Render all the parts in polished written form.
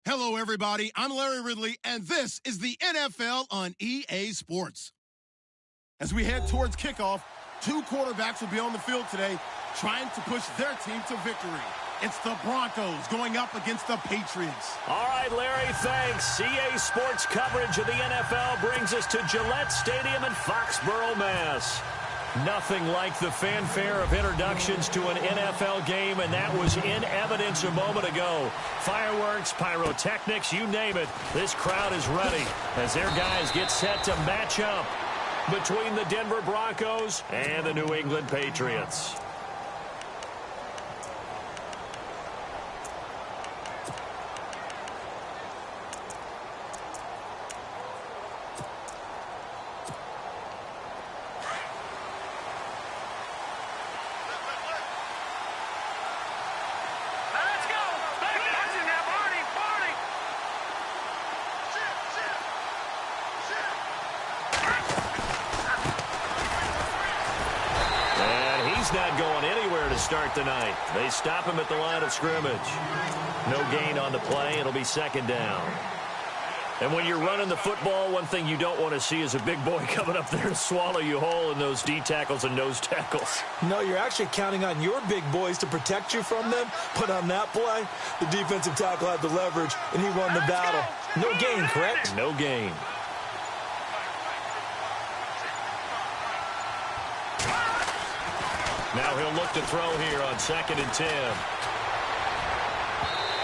Hello, everybody. I'm Larry Ridley, and this is the NFL on EA Sports. As we head towards kickoff, two quarterbacks will be on the field today trying to push their team to victory. It's the Broncos going up against the Patriots. All right, Larry, thanks. EA Sports coverage of the NFL brings us to Gillette Stadium in Foxborough, Mass. Nothing like the fanfare of introductions to an NFL game, and that was in evidence a moment ago. Fireworks, pyrotechnics, you name it. This crowd is ready as their guys get set to match up between the Denver Broncos and the New England Patriots. Not going anywhere to start the night. They stop him at the line of scrimmage. No gain on the play. It'll be second down. And when you're running the football, one thing you don't want to see is a big boy coming up there to swallow you whole in those D tackles and nose tackles. No, you're actually counting on your big boys to protect you from them. But on that play, the defensive tackle had the leverage, and he won the battle. No gain, correct? No gain. Now he'll look to throw here on 2nd and 10.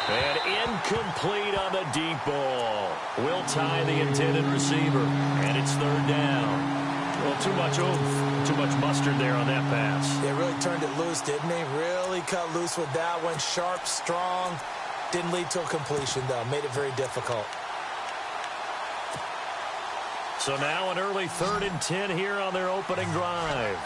And incomplete on the deep ball. Will tie the intended receiver. And it's 3rd down. Well, too much oomph, too much mustard there on that pass. They really turned it loose, didn't they? Really cut loose with that one. Sharp, strong. Didn't lead to a completion, though. Made it very difficult. So now an early 3rd and 10 here on their opening drive.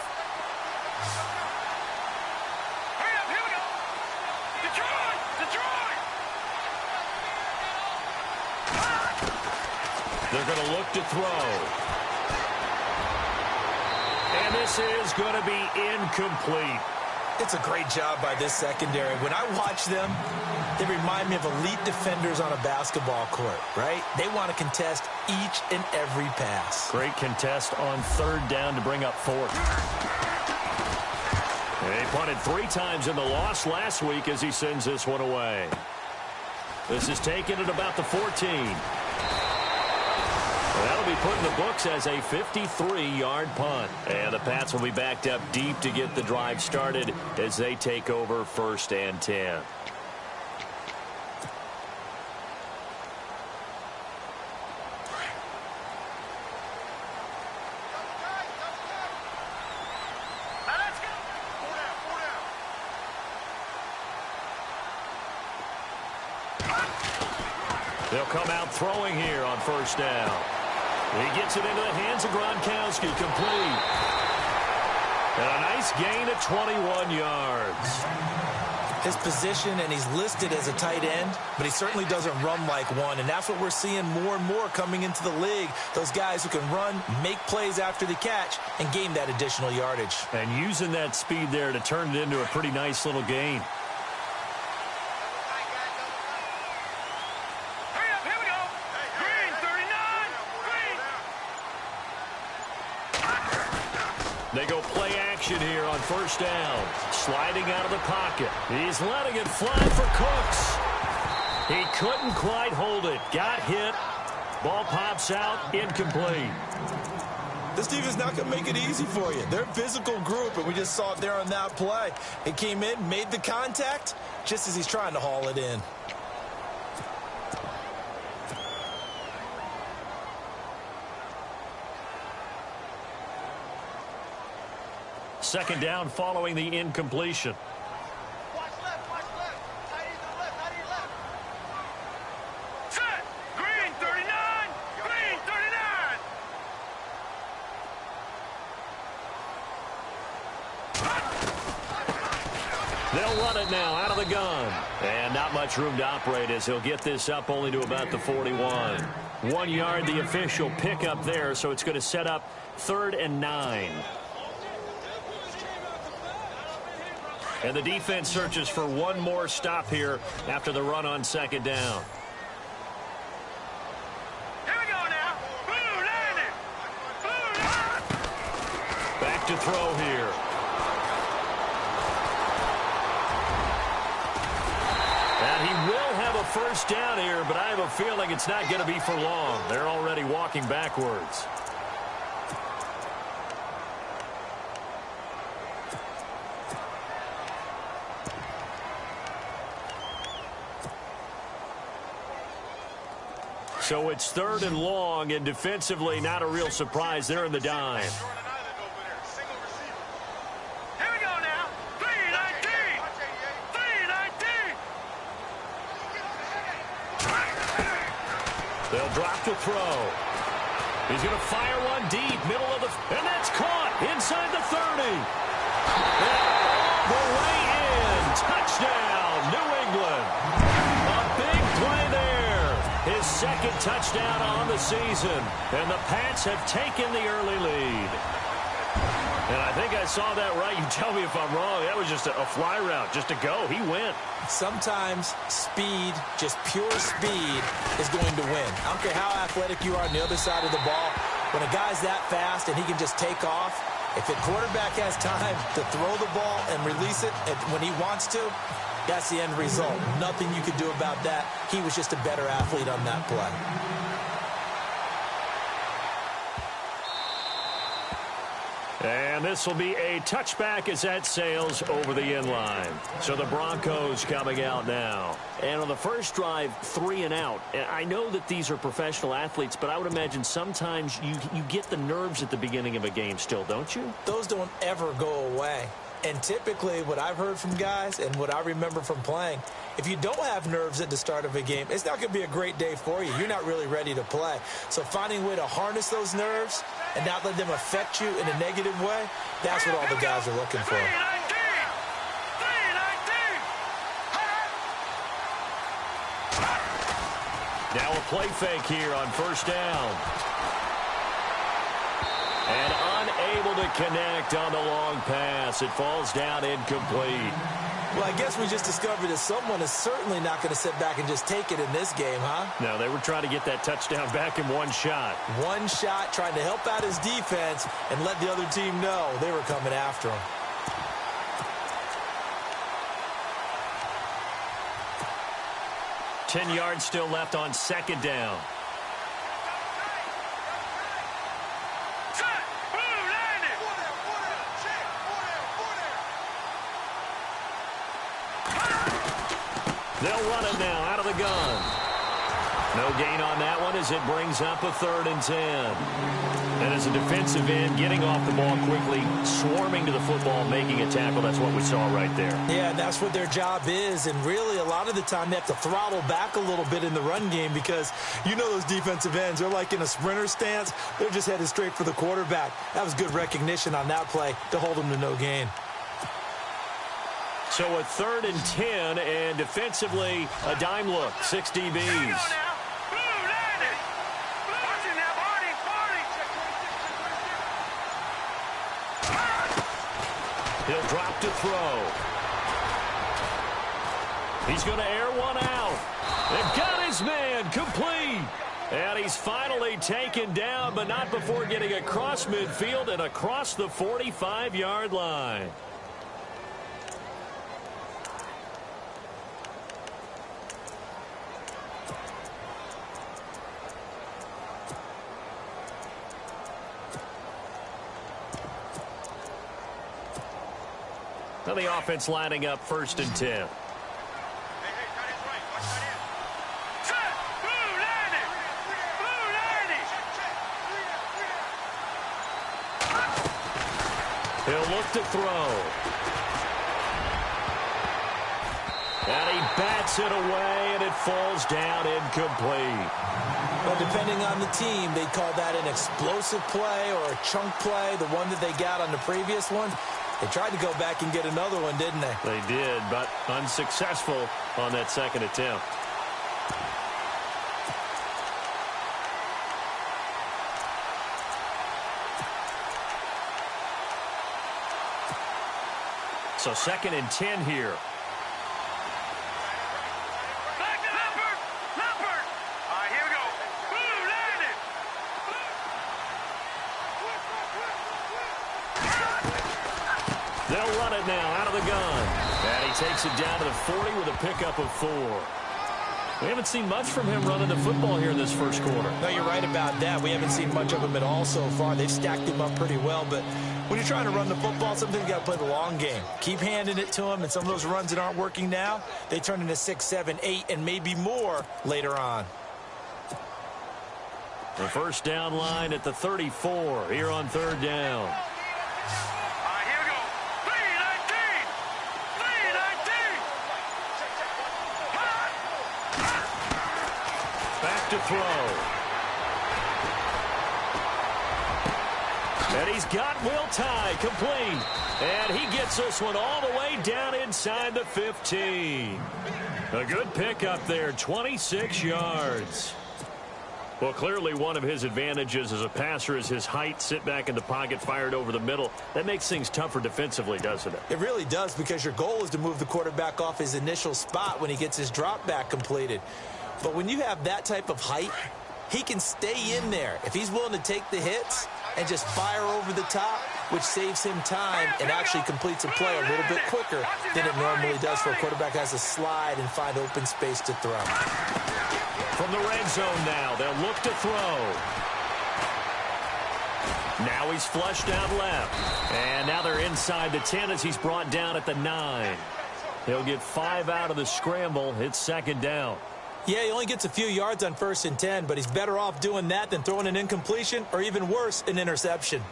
They're going to look to throw. And this is going to be incomplete. It's a great job by this secondary. When I watch them, they remind me of elite defenders on a basketball court, right? They want to contest each and every pass. Great contest on 3rd down to bring up 4th. They punted 3 times in the loss last week as he sends this one away. This is taken at about the 14. That'll be put in the books as a 53-yard punt. And the Pats will be backed up deep to get the drive started as they take over 1st and 10. They'll come out throwing here on 1st down. He gets it into the hands of Gronkowski, complete. And a nice gain of 21 yards. His position, and he's listed as a tight end, but he certainly doesn't run like one, and that's what we're seeing more and more coming into the league. Those guys who can run, make plays after the catch, and gain that additional yardage. And using that speed there to turn it into a pretty nice little gain. They go play action here on 1st down. Sliding out of the pocket. He's letting it fly for Cooks. He couldn't quite hold it. Got hit. Ball pops out. Incomplete. This team is not going to make it easy for you. They're a physical group, and we just saw it there on that play. He came in, made the contact, just as he's trying to haul it in. Second down following the incompletion. Watch left, watch left. Tight end to the left, tight end left. Set! Green 39! Green 39! They'll run it now out of the gun. And not much room to operate as he'll get this up only to about the 41. 1 yard the official pickup there, so it's going to set up 3rd and 9. And the defense searches for one more stop here after the run on 2nd down. first down here, but I have a feeling it's not going to be for long. They're already walking backwards. So it's 3rd and long, and defensively not a real surprise. They're in the dime. Here we go now. 319. 319. They'll drop to throw. He's going to fire one deep, middle of the... And that's caught inside the 30. The way in. Touchdown, New England. A big play there. His second touchdown on the season. And the Pats have taken the early lead. And I think I saw that right. You tell me if I'm wrong. That was just a fly route, just to go. He went. Sometimes speed, just pure speed, is going to win. I don't care how athletic you are on the other side of the ball. When a guy's that fast and he can just take off, if the quarterback has time to throw the ball and release it when he wants to, that's the end result. Nothing you could do about that. He was just a better athlete on that play. And this will be a touchback as that sails over the end line. So the Broncos coming out now. And on the first drive, 3 and out. I know that these are professional athletes, but I would imagine sometimes you get the nerves at the beginning of a game still, don't you? Those don't ever go away. And typically what I've heard from guys and what I remember from playing, if you don't have nerves at the start of a game, it's not going to be a great day for you. You're not really ready to play. So finding a way to harness those nerves and not let them affect you in a negative way, that's what all the guys are looking for. 319. Now a play fake here on first down. And unable to connect on the long pass. It falls down incomplete. Well, I guess we just discovered that someone is certainly not going to sit back and just take it in this game, huh? No, they were trying to get that touchdown back in one shot. One shot, trying to help out his defense and let the other team know they were coming after him. Ten yards still left on second down. They'll run it now out of the gun. No gain on that one as it brings up a 3rd and 10. And as a defensive end, getting off the ball quickly, swarming to the football, making a tackle. That's what we saw right there. Yeah, that's what their job is. And really, a lot of the time, they have to throttle back a little bit in the run game because you know those defensive ends, they're like in a sprinter stance. They're just headed straight for the quarterback. That was good recognition on that play to hold them to no gain. So a 3rd and 10, and defensively, a dime look, 6 DBs. He'll drop to throw. He's going to air one out. They've got his man complete. And he's finally taken down, but not before getting across midfield and across the 45-yard line. Now the offense lining up 1st and 10. He'll look to throw. And he bats it away, and it falls down incomplete. Well, depending on the team, they'd call that an explosive play or a chunk play, the one that they got on the previous one. They tried to go back and get another one, didn't they? They did, but unsuccessful on that second attempt. So 2nd and 10 here. They'll run it now out of the gun. And he takes it down to the 40 with a pickup of 4. We haven't seen much from him running the football here in this first quarter. No, you're right about that. We haven't seen much of him at all so far. They've stacked him up pretty well, but when you're trying to run the football, sometimes you got to play the long game. Keep handing it to him, and some of those runs that aren't working now, they turn into 6, 7, 8, and maybe more later on. The first down line at the 34 here on third down. Here we go. 3-19. 3-19. Back to throw. And he's got Will Tye complete. And he gets this one all the way down inside the 15. A good pickup there, 26 yards. Well, clearly one of his advantages as a passer is his height. Sit back in the pocket, fired over the middle. That makes things tougher defensively, doesn't it? It really does, because your goal is to move the quarterback off his initial spot when he gets his drop back completed. But when you have that type of height, he can stay in there if he's willing to take the hits and just fire over the top, which saves him time and actually completes a play a little bit quicker than it normally does for a quarterback who has to slide and find open space to throw. From the red zone now, they'll look to throw. Now he's flushed out left. And now they're inside the 10 as he's brought down at the 9. He'll get 5 out of the scramble. It's second down. Yeah, he only gets a few yards on 1st and 10, but he's better off doing that than throwing an incompletion or, even worse, an interception.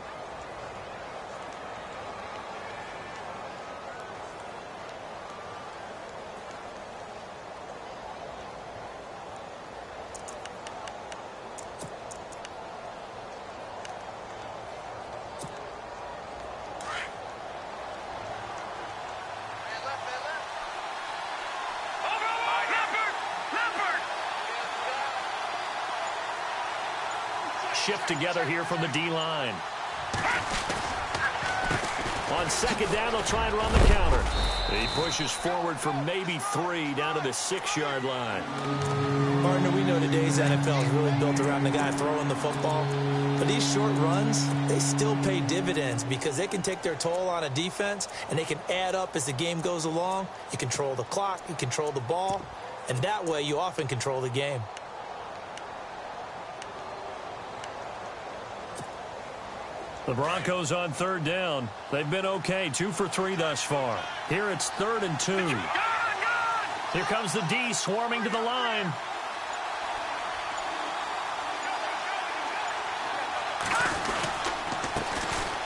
Shift together here from the D-line. On second down, they'll try and run the counter. He pushes forward for maybe 3 down to the 6-yard line. Partner, we know today's NFL is really built around the guy throwing the football. But these short runs, they still pay dividends because they can take their toll on a defense, and they can add up as the game goes along. You control the clock, you control the ball, and that way you often control the game. The Broncos on third down. They've been okay, 2 for 3 thus far. Here it's 3rd and 2. Here comes the D swarming to the line.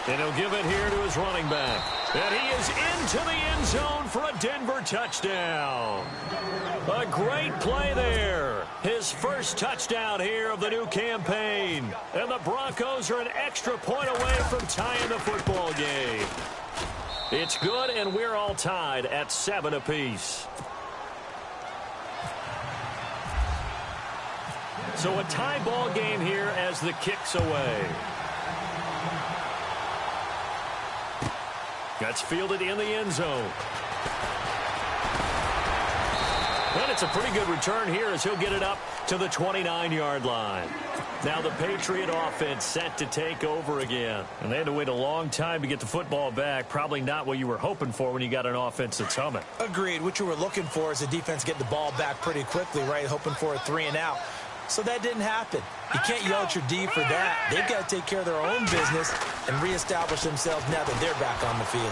And he'll give it here to his running back. And he is into the end zone for a Denver touchdown. A great play there. His first touchdown here of the new campaign. And the Broncos are an extra point away from tying the football game. It's good, and we're all tied at 7 apiece. So a tie ball game here as the kick's away. That's fielded in the end zone. And it's a pretty good return here as he'll get it up to the 29-yard line. Now the Patriot offense set to take over again. And they had to wait a long time to get the football back. Probably not what you were hoping for when you got an offense that's humming. Agreed. What you were looking for is the defense get the ball back pretty quickly, right? Hoping for a 3 and out. So that didn't happen. You can't yell at your D for that. They've got to take care of their own business and reestablish themselves now that they're back on the field.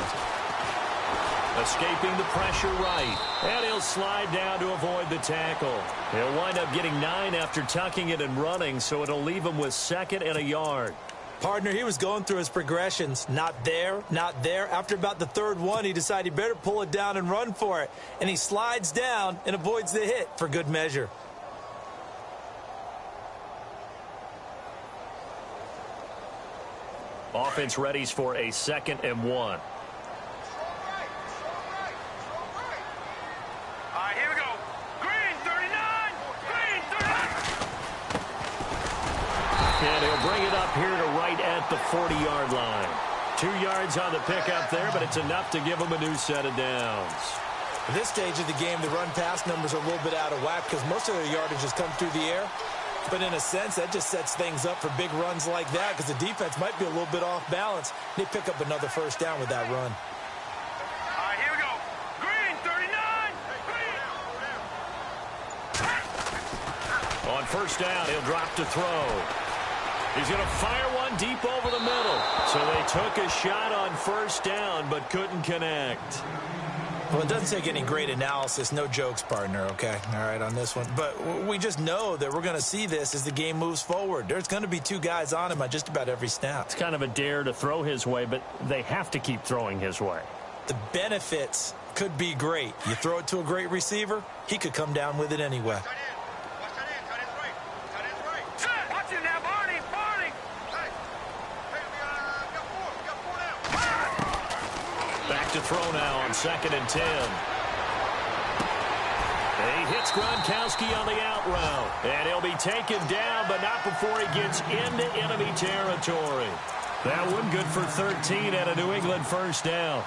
Escaping the pressure right. And he'll slide down to avoid the tackle. He'll wind up getting 9 after tucking it and running, so it'll leave him with 2nd and a yard. Partner, he was going through his progressions. Not there, not there. After about the 3rd one, he decided he better pull it down and run for it. And he slides down and avoids the hit for good measure. Offense readies for a 2nd and 1. Here we go. Green 39. Green 39. And he'll bring it up here to right at the 40-yard line. 2 yards on the pickup there, but it's enough to give him a new set of downs. At this stage of the game, the run-pass numbers are a little bit out of whack because most of their yardage has come through the air. But in a sense, that just sets things up for big runs like that because the defense might be a little bit off balance. They pick up another first down with that run. Here we go. Green 39. Green. first down. He'll drop to throw. He's going to fire one deep over the middle. So they took a shot on first down, but couldn't connect. Well, it doesn't take any great analysis. No jokes, partner, okay? All right, on this one. But we just know that we're going to see this as the game moves forward. There's going to be two guys on him on just about every snap. It's kind of a dare to throw his way, but they have to keep throwing his way. The benefits could be great. You throw it to a great receiver, he could come down with it anyway. Back to throw now on 2nd and 10. He hits Gronkowski on the out route. And he'll be taken down, but not before he gets into enemy territory. That one good for 13 at a New England first down.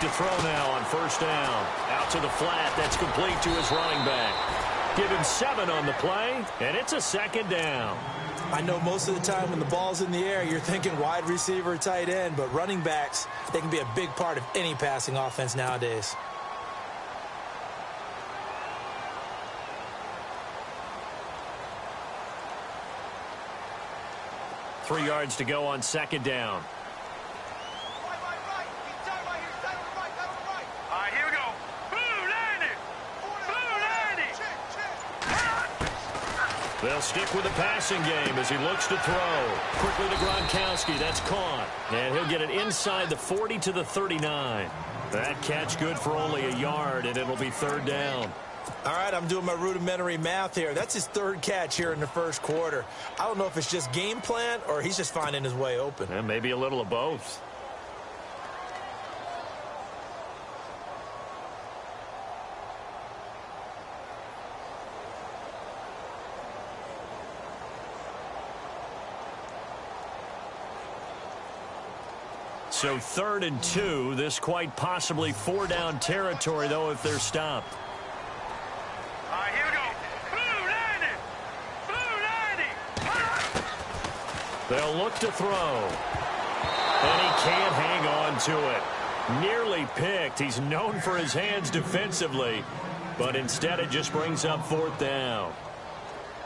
To throw now on first down. Out to the flat. That's complete to his running back. Give him 7 on the play, and it's a 2nd down. I know most of the time when the ball's in the air, you're thinking wide receiver, tight end, but running backs, they can be a big part of any passing offense nowadays. Three yards to go on 2nd down. They'll stick with the passing game as he looks to throw. Quickly to Gronkowski. That's caught. And he'll get it inside the 40 to the 39. That catch good for only a yard, and it'll be 3rd down. All right, I'm doing my rudimentary math here. That's his 3rd catch here in the first quarter. I don't know if it's just game plan or he's just finding his way open. And maybe a little of both. So 3rd and 2. This quite possibly 4-down territory, though, if they're stopped. All right, here we go. Blue 90. Blue 90. They'll look to throw. And he can't hang on to it. Nearly picked. He's known for his hands defensively. But instead it just brings up 4th down.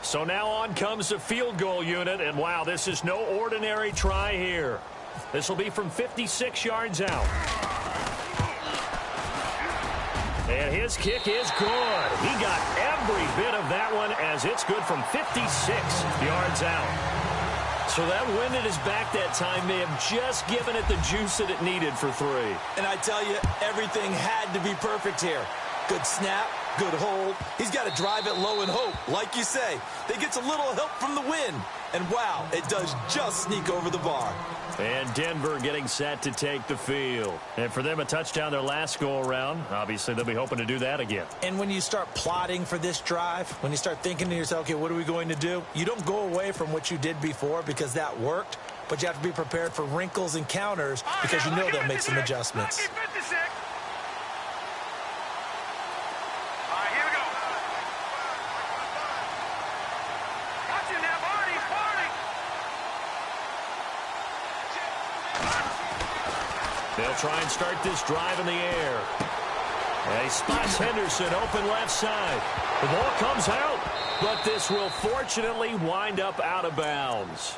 So now on comes the field goal unit. And, wow, this is no ordinary try here. This will be from 56 yards out. And his kick is good. He got every bit of that one as it's good from 56 yards out. So that wind at his back that time may have just given it the juice that it needed for 3. And I tell you, everything had to be perfect here. Good snap, good hold. He's got to drive it low and hope. Like you say, they gets a little help from the wind. And, wow, it does just sneak over the bar. And Denver getting set to take the field. And for them, a touchdown their last go-around. Obviously, they'll be hoping to do that again. And when you start plotting for this drive, when you start thinking to yourself, okay, what are we going to do? You don't go away from what you did before because that worked, but you have to be prepared for wrinkles and counters because you know they'll make some adjustments. They'll try and start this drive in the air. And he spots Henderson open left side. The ball comes out, but this will fortunately wind up out of bounds.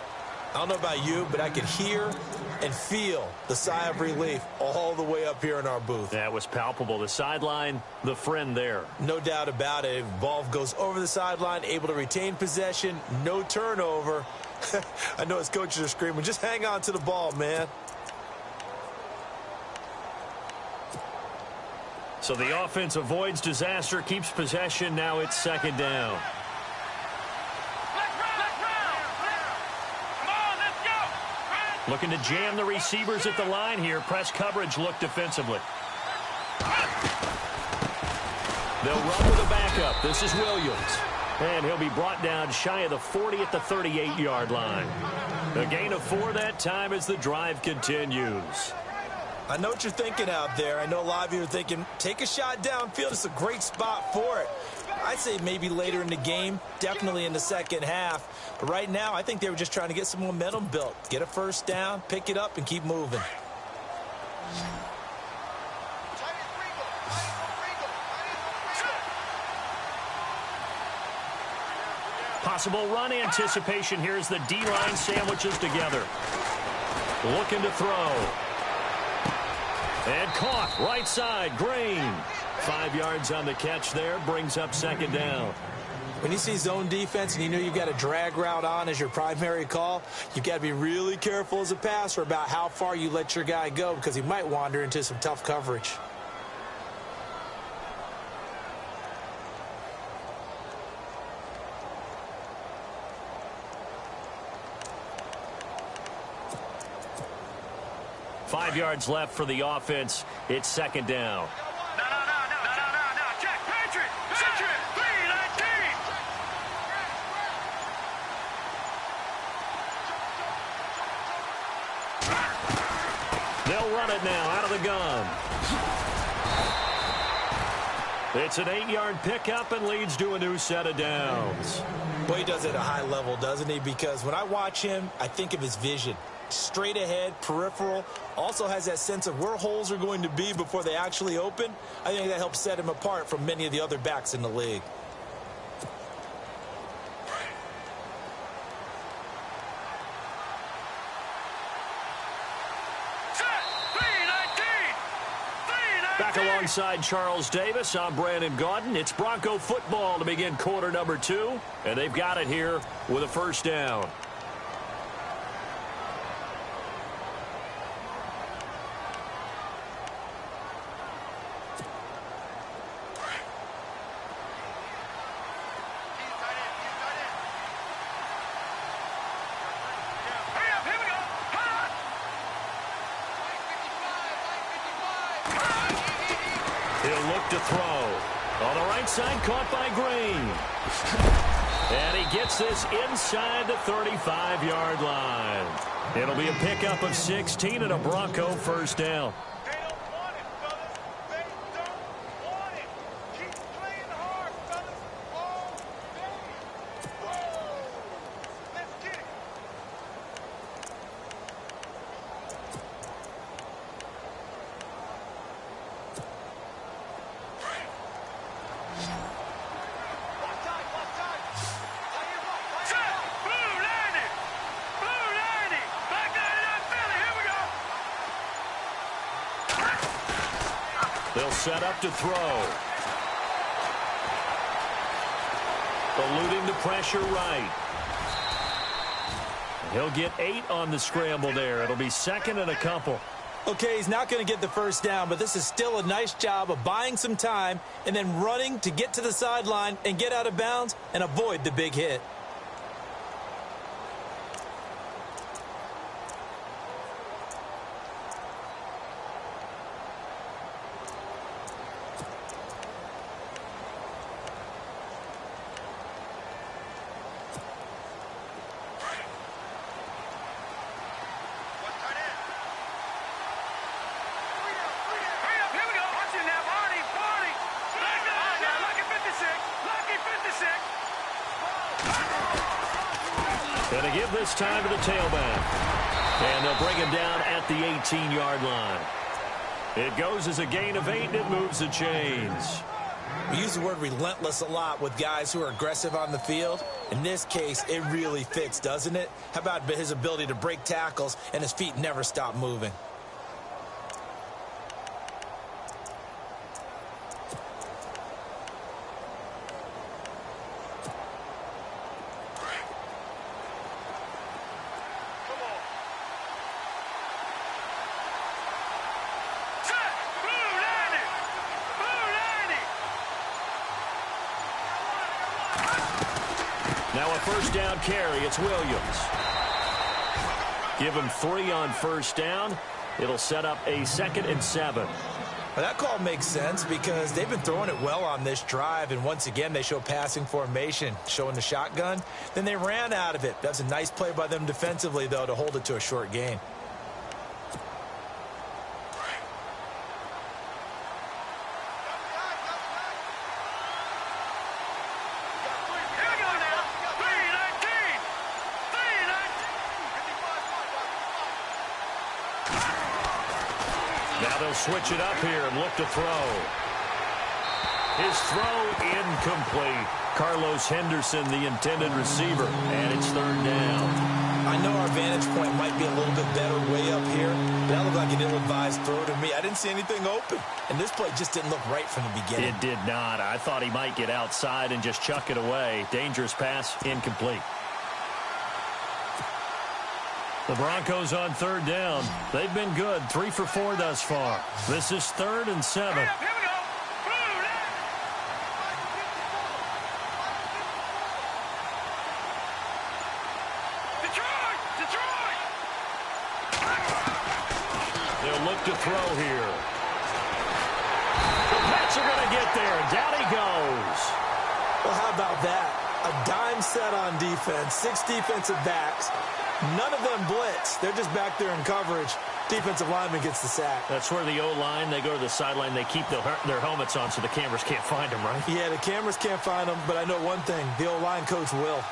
I don't know about you, but I could hear and feel the sigh of relief all the way up here in our booth. That was palpable. The sideline, the friend there. No doubt about it. Ball goes over the sideline, able to retain possession, no turnover. I know his coaches are screaming, just hang on to the ball, man. So the offense avoids disaster, keeps possession. Now it's 2nd down. Looking to jam the receivers at the line here. Press coverage look defensively. They'll run with a backup. This is Williams. And he'll be brought down shy of the 40 at the 38-yard line. A gain of 4 that time as the drive continues. I know what you're thinking out there. I know a lot of you are thinking, take a shot downfield. It's a great spot for it. I'd say maybe later in the game, definitely in the second half. But right now, I think they were just trying to get some momentum built. Get a first down, pick it up, and keep moving. Possible run anticipation here as the D-line sandwiches together. Looking to throw. And caught right side, Green. 5 yards on the catch there, brings up second down. When you see zone defense and you know you've got a drag route on as your primary call, you've got to be really careful as a passer about how far you let your guy go because he might wander into some tough coverage. Five yards left for the offense. It's second down. No. Check. Patriot. 319. They'll run it now out of the gun. It's an 8-yard pickup and leads to a new set of downs. Boy, he does it at a high level, doesn't he? Because when I watch him, I think of his vision. Straight ahead, peripheral, also has that sense of where holes are going to be before they actually open. I think that helps set him apart from many of the other backs in the league. Back alongside Charles Davis, I'm Brandon Gaudin. It's Bronco football to begin quarter number 2, and they've got it here with a first down. To throw. On the right side, caught by Green. And he gets this inside the 35-yard line. It'll be a pickup of 16 and a Bronco first down. They don't want it, fellas. They don't want it. Keep playing hard, fellas. All day. Whoa. Let's get it. They'll set up to throw. Eluding the pressure right. He'll get 8 on the scramble there. It'll be second and a couple. Okay, he's not going to get the first down, but this is still a nice job of buying some time and then running to get to the sideline and get out of bounds and avoid the big hit. Going to give this time to the tailback. And they'll bring him down at the 18-yard line. It goes as a gain of 8, and it moves the chains. We use the word relentless a lot with guys who are aggressive on the field. In this case, it really fits, doesn't it? How about his ability to break tackles and his feet never stop moving? Now a first down carry. It's Williams. Give him 3 on first down. It'll set up a 2nd and 7. Well, that call makes sense because they've been throwing it well on this drive, and once again they show passing formation, showing the shotgun. Then they ran out of it. That's a nice play by them defensively, though, to hold it to a short gain. Now they'll switch it up here and look to throw. His throw incomplete. Carlos Henderson, the intended receiver, and it's third down. I know our vantage point might be a little bit better way up here, but that looked like an ill-advised throw to me. I didn't see anything open, and this play just didn't look right from the beginning. It did not. I thought he might get outside and just chuck it away. Dangerous pass, incomplete. The Broncos on third down. They've been good, 3 for 4 thus far. This is 3rd and 7. Here we go. Detroit! They'll look to throw here. The Pats are going to get there. Down he goes. Well, how about that? A dime set on defense, 6 defensive backs. None of them blitz. They're just back there in coverage. Defensive lineman gets the sack. That's where the O-line, they go to the sideline, they keep their helmets on so the cameras can't find them, right? Yeah, the cameras can't find them, but I know one thing. The O-line coach will.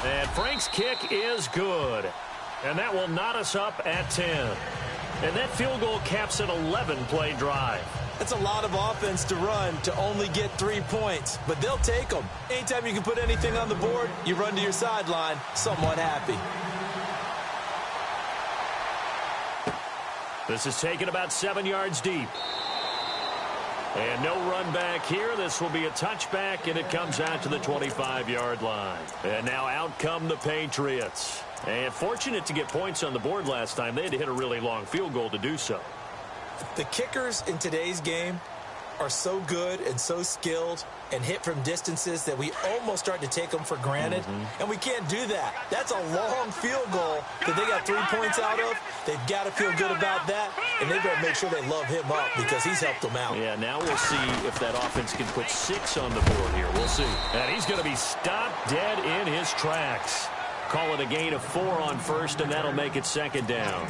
And Frank's kick is good. And that will knot us up at 10. And that field goal caps an 11-play drive. That's a lot of offense to run to only get 3 points, but they'll take them. Anytime you can put anything on the board, you run to your sideline, somewhat happy. This is taken about 7 yards deep. And no run back here. This will be a touchback, and it comes out to the 25-yard line. And now out come the Patriots. And fortunate to get points on the board last time. They had to hit a really long field goal to do so. The kickers in today's game are so good and so skilled and hit from distances that we almost start to take them for granted, and we can't do that. That's a long field goal that they got 3 points out of. They've got to feel good about that, and they better make sure they love him up because he's helped them out. Yeah, now we'll see if that offense can put 6 on the board here. We'll see. And he's going to be stopped dead in his tracks. Call it a gain of 4 on first, and that'll make it 2nd down.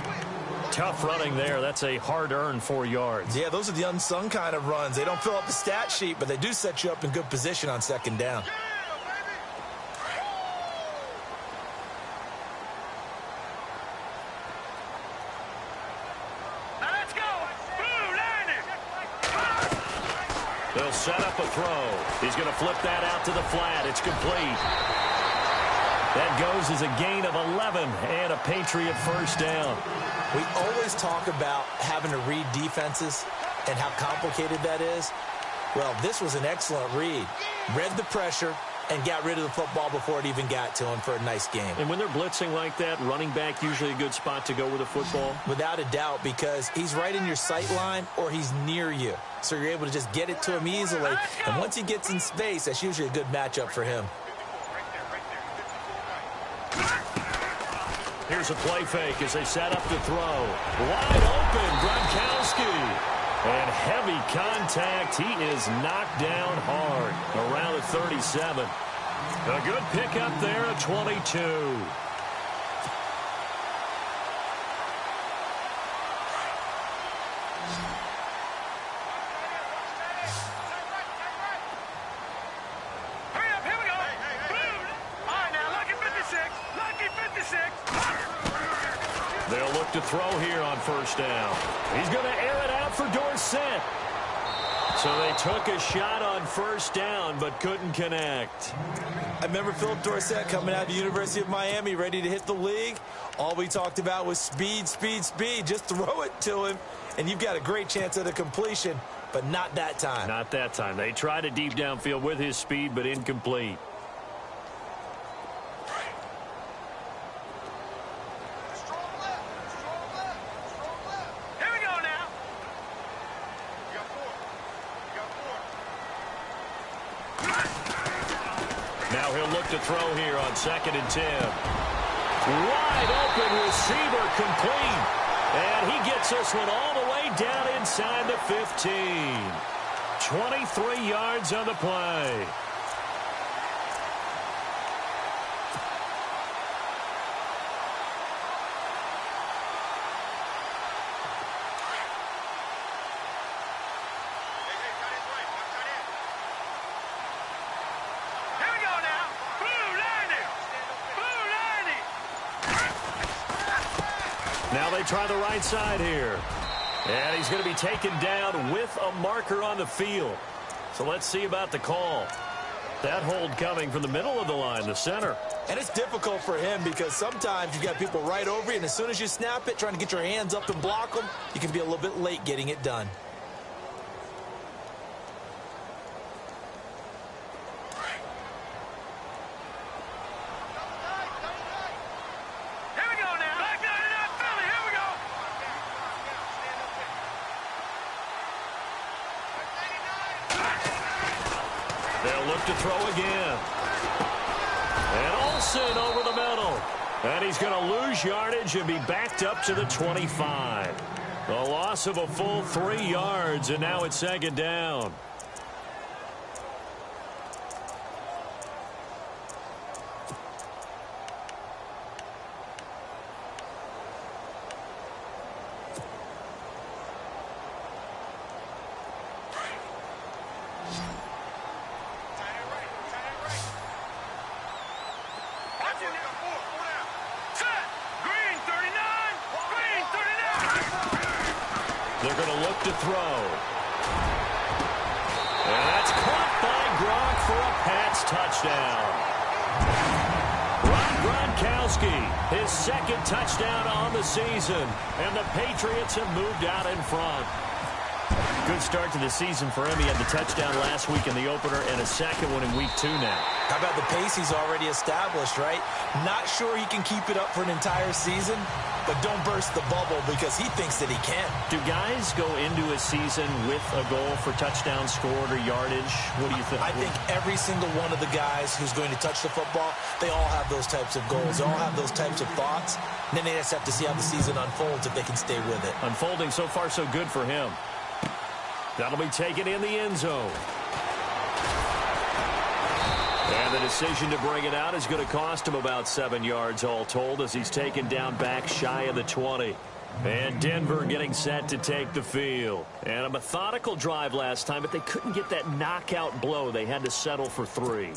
Tough running there. That's a hard-earned 4 yards. Yeah, those are the unsung kind of runs. They don't fill up the stat sheet, but they do set you up in good position on 2nd down. Now let's go. Blue line it. They'll set up a throw. He's going to flip that out to the flat. It's complete. That goes as a gain of 11 and a Patriot first down. We always talk about having to read defenses and how complicated that is. Well, this was an excellent read. Read the pressure and got rid of the football before it even got to him for a nice game. And when they're blitzing like that, running back usually a good spot to go with a football? Without a doubt, because he's right in your sight line or he's near you. So you're able to just get it to him easily. And once he gets in space, that's usually a good matchup for him. Here's a play fake as they set up to throw. Wide open, Gronkowski. And heavy contact. He is knocked down hard around the 37. A good pickup there at 22. Hurry up, here we go. All right, now, lucky 56. Lucky 56. They'll look to throw here on first down. He's going to air it out for Dorsett. So they took a shot on first down but couldn't connect. I remember Philip Dorsett coming out of the University of Miami ready to hit the league. All we talked about was speed, speed, speed. Just throw it to him, and you've got a great chance at a completion, but not that time. Not that time. They tried a deep downfield with his speed, but incomplete. Here we go now. You got 4. Now he'll look to throw here on 2nd and 10. Wide open receiver complete. And he gets this one all the way down inside the 15. 23 yards on the play. Here we go now. Blue line it. Blue line it. Now they try the right side here. And he's going to be taken down with a marker on the field. So let's see about the call. That hold coming from the middle of the line, the center. And it's difficult for him because sometimes you got people right over you, and as soon as you snap it, trying to get your hands up and block them, you can be a little bit late getting it done. They'll look to throw again. And Olsen over the middle. And he's going to lose yardage and be backed up to the 25. A loss of a full 3 yards, and now it's second down. They're going to look to throw. And that's caught by Gronk for a Pats touchdown. Rob Gronkowski, his second touchdown on the season. And the Patriots have moved out in front. Good start to the season for him. He had the touchdown last week in the opener and a second one in week 2 now. How about the pace he's already established, right? Not sure he can keep it up for an entire season, but don't burst the bubble because he thinks that he can. Do guys go into a season with a goal for touchdown scored or yardage? What do you think? I think every single one of the guys who's going to touch the football, they all have those types of goals. They all have those types of thoughts. And then they just have to see how the season unfolds if they can stay with it. Unfolding so far so good for him. That'll be taken in the end zone. And the decision to bring it out is going to cost him about 7 yards all told as he's taken down back shy of the 20. And Denver getting set to take the field. And a methodical drive last time, but they couldn't get that knockout blow. They had to settle for 3.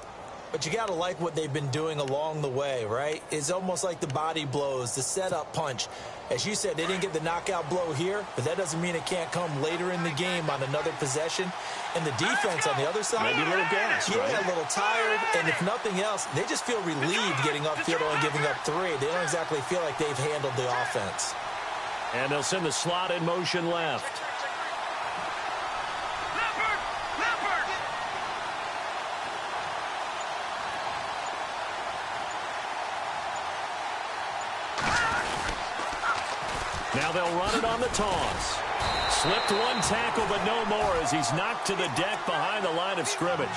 But you got to like what they've been doing along the way, right? It's almost like the body blows, the setup punch. As you said, they didn't get the knockout blow here, but that doesn't mean it can't come later in the game on another possession. And the defense on the other side, maybe a little gas, yeah, right? A little tired. And if nothing else, they just feel relieved getting upfield and giving up 3. They don't exactly feel like they've handled the offense. And they'll send the slot in motion left. Now they'll run it on the toss. Slipped one tackle, but no more as he's knocked to the deck behind the line of scrimmage.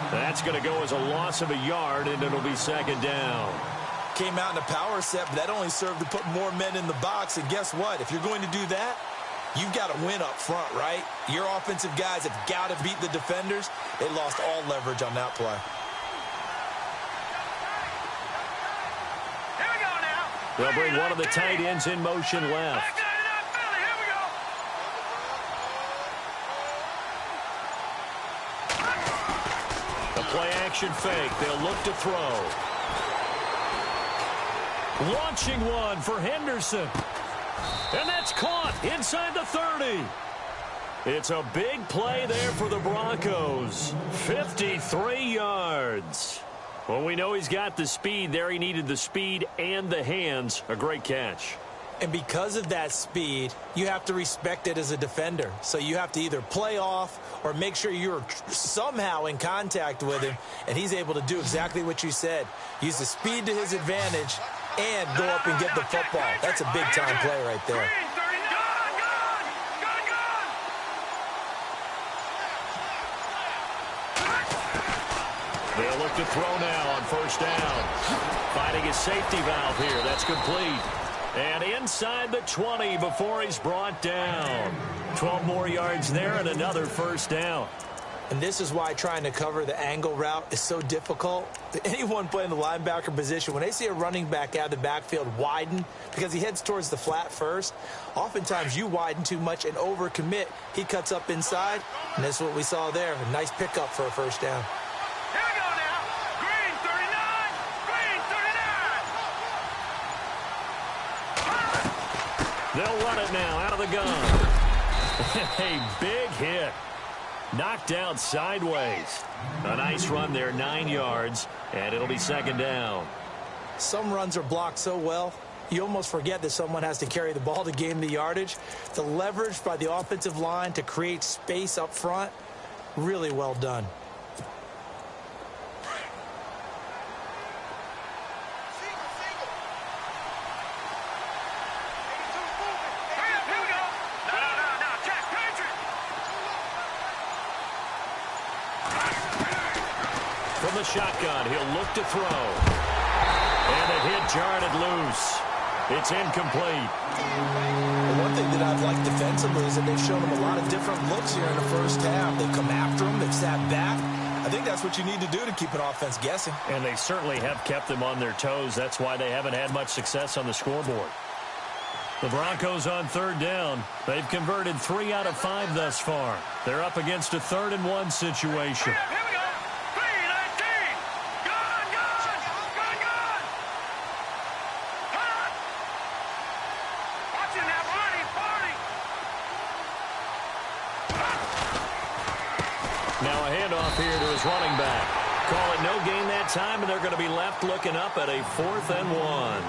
That's going to go as a loss of a yard, and it'll be second down. Came out in a power set, but that only served to put more men in the box. And guess what? If you're going to do that, you've got to win up front, right? Your offensive guys have got to beat the defenders. They lost all leverage on that play. They'll bring one of the tight ends in motion left. The play-action fake. They'll look to throw. Launching one for Henderson. And that's caught inside the 30. It's a big play there for the Broncos. 53 yards. Well, we know he's got the speed there. He needed the speed and the hands. A great catch. And because of that speed, you have to respect it as a defender. So you have to either play off or make sure you're somehow in contact with him. And he's able to do exactly what you said. Use the speed to his advantage and go up and get the football. That's a big-time play right there. They'll look to throw now on first down. Finding his safety valve here. That's complete. And inside the 20 before he's brought down. 12 more yards there and another first down. And this is why trying to cover the angle route is so difficult. Anyone playing the linebacker position, when they see a running back out of the backfield widen because he heads towards the flat first, oftentimes you widen too much and overcommit. He cuts up inside, and that's what we saw there. A nice pickup for a first down. They'll run it now out of the gun. A big hit. Knocked down sideways. A nice run there, 9 yards, and it'll be second down. Some runs are blocked so well, you almost forget that someone has to carry the ball to gain the yardage. The leverage by the offensive line to create space up front, really well done. From the shotgun, he'll look to throw. And the hit jarred it loose. It's incomplete. One thing that I've liked defensively is that they've shown him a lot of different looks here in the first half. They've come after him. They've sat back. I think that's what you need to do to keep an offense guessing. And they certainly have kept them on their toes. That's why they haven't had much success on the scoreboard. The Broncos on third down. They've converted 3 out of 5 thus far. They're up against a 3rd-and-1 situation. Now a handoff here to his running back. Call it no gain that time, and they're going to be left looking up at a 4th-and-1.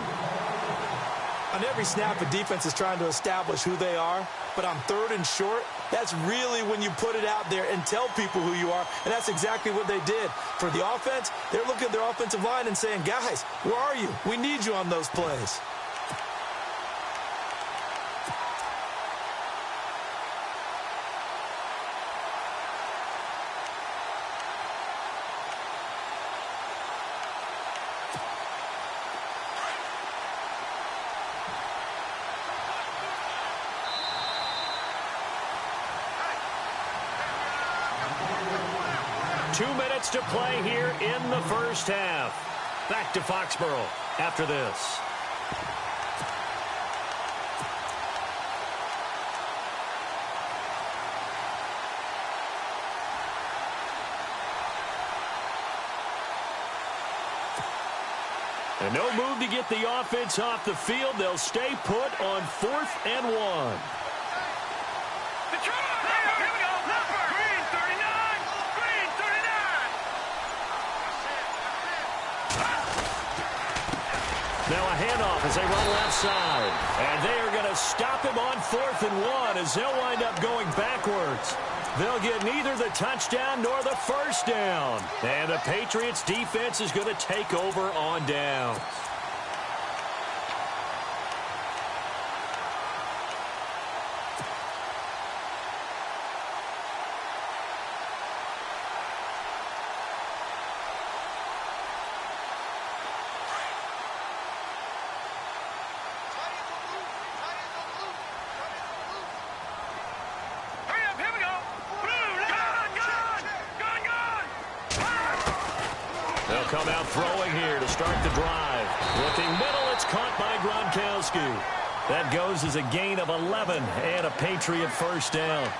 On every snap, a defense is trying to establish who they are, but on 3rd and short, that's really when you put it out there and tell people who you are, and that's exactly what they did. For the offense, they're looking at their offensive line and saying, guys, where are you? We need you on those plays. To play here in the first half. Back to Foxborough after this. And no move to get the offense off the field. They'll stay put on 4th-and-1. Now a handoff as they run left side. And they are going to stop him on 4th-and-1 as they'll wind up going backwards. They'll get neither the touchdown nor the first down. And the Patriots defense is going to take over on downs. They'll come out throwing here to start the drive. Looking middle, it's caught by Gronkowski. That goes as a gain of 11 and a Patriot first down.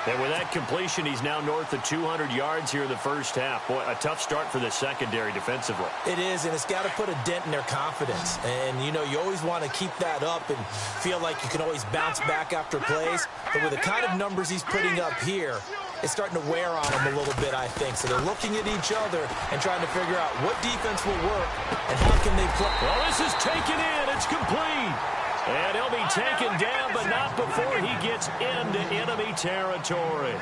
And with that completion, he's now north of 200 yards here in the first half. Boy, a tough start for the secondary defensively. It is, and it's got to put a dent in their confidence. And, you know, you always want to keep that up and feel like you can always bounce back after plays. But with the kind of numbers he's putting up here, it's starting to wear on them a little bit, I think. So they're looking at each other and trying to figure out what defense will work and how can they play. Well, this is taken in. It's complete. And he'll be taken down, but not before he gets into enemy territory.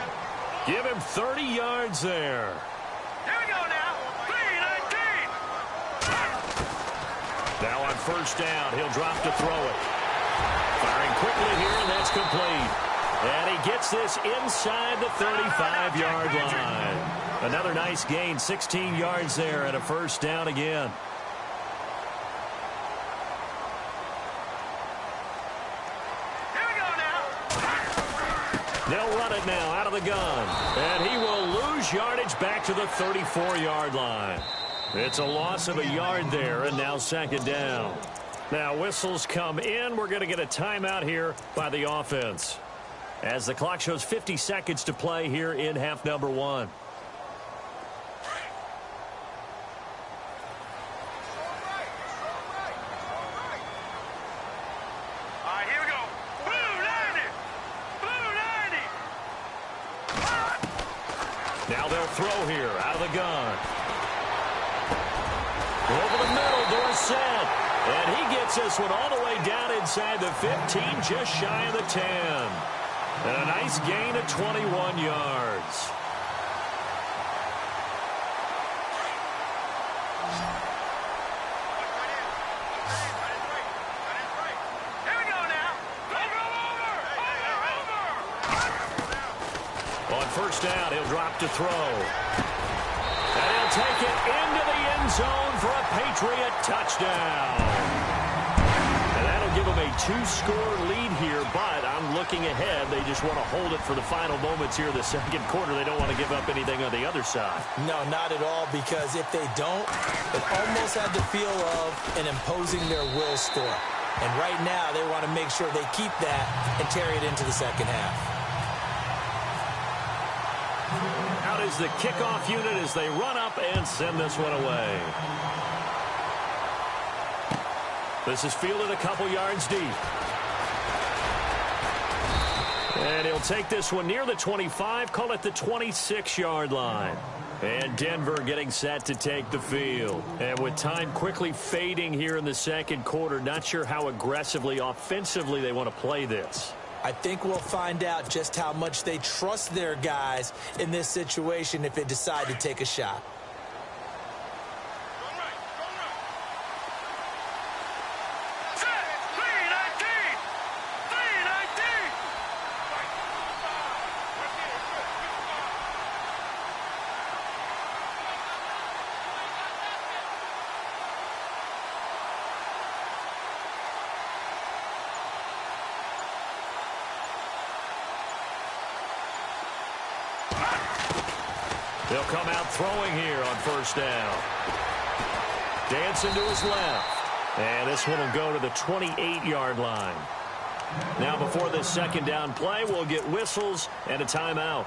Give him 30 yards there. Here we go now. 3-19. Now on first down, he'll drop to throw it. Firing quickly here, and that's complete. And he gets this inside the 35-yard line. Another nice gain, 16 yards there, and a first down again. They'll run it now out of the gun. And he will lose yardage back to the 34-yard line. It's a loss of a yard there, and now second down. Now whistles come in. We're going to get a timeout here by the offense, as the clock shows 50 seconds to play here in half number 1. All right, here we go. they'll throw here out of the gun. Over the middle, Dorsett. And he gets this one all the way down inside the 15, just shy of the 10. And a nice gain of 21 yards. On first down, he'll drop to throw. And he'll take it into the end zone for a Patriot touchdown. And that'll give them a 2-score lead here, but I'm looking ahead. They just want to hold it for the final moments here in the second quarter. They don't want to give up anything on the other side. No, not at all, because if they don't, it almost had the feel of an imposing their will score. And right now, they want to make sure they keep that and carry it into the second half. Out is the kickoff unit as they run up and send this one away. This is fielded a couple yards deep. And he'll take this one near the 25, call it the 26-yard line. And Denver getting set to take the field. And with time quickly fading here in the second quarter, not sure how aggressively, offensively they want to play this. I think we'll find out just how much they trust their guys in this situation if they decide to take a shot. They'll come out throwing here on first down. Dancing to his left. And this one will go to the 28-yard line. Now before this second down play, we'll get whistles and a timeout,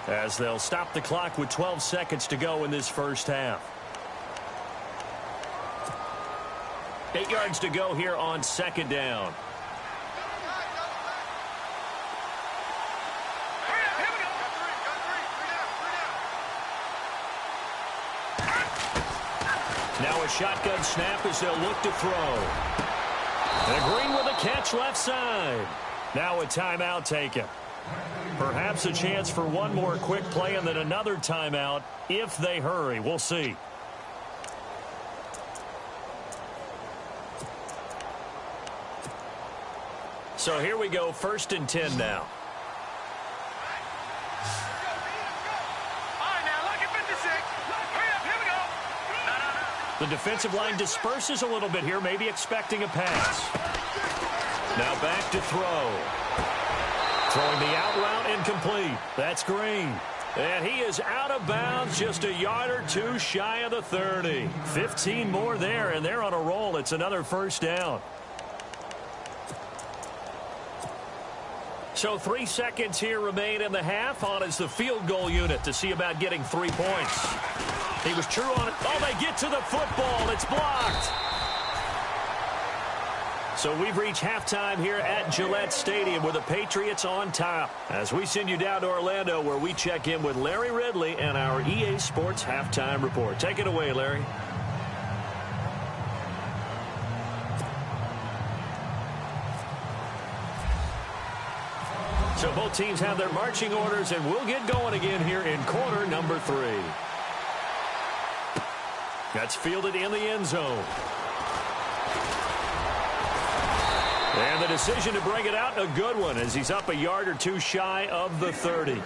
as they'll stop the clock with 12 seconds to go in this first half. 8 yards to go here on second down. Now a shotgun snap as they'll look to throw. And Green with a catch left side. Now a timeout taken. Perhaps a chance for one more quick play and then another timeout if they hurry. We'll see. So here we go, 1st and 10 now. The defensive line disperses a little bit here, maybe expecting a pass. Now back to throw. Throwing the out route incomplete. That's Green. And he is out of bounds, just a yard or two shy of the 30. 15 more there, and they're on a roll. It's another first down. So 3 seconds here remain in the half. On is the field goal unit to see about getting 3 points. He was true on it. Oh, they get to the football. It's blocked. So we've reached halftime here at Gillette Stadium with the Patriots on top. As we send you down to Orlando, where we check in with Larry Ridley and our EA Sports Halftime Report. Take it away, Larry. So both teams have their marching orders, and we'll get going again here in quarter number 3. That's fielded in the end zone. And the decision to bring it out, a good one, as he's up a yard or two shy of the 30.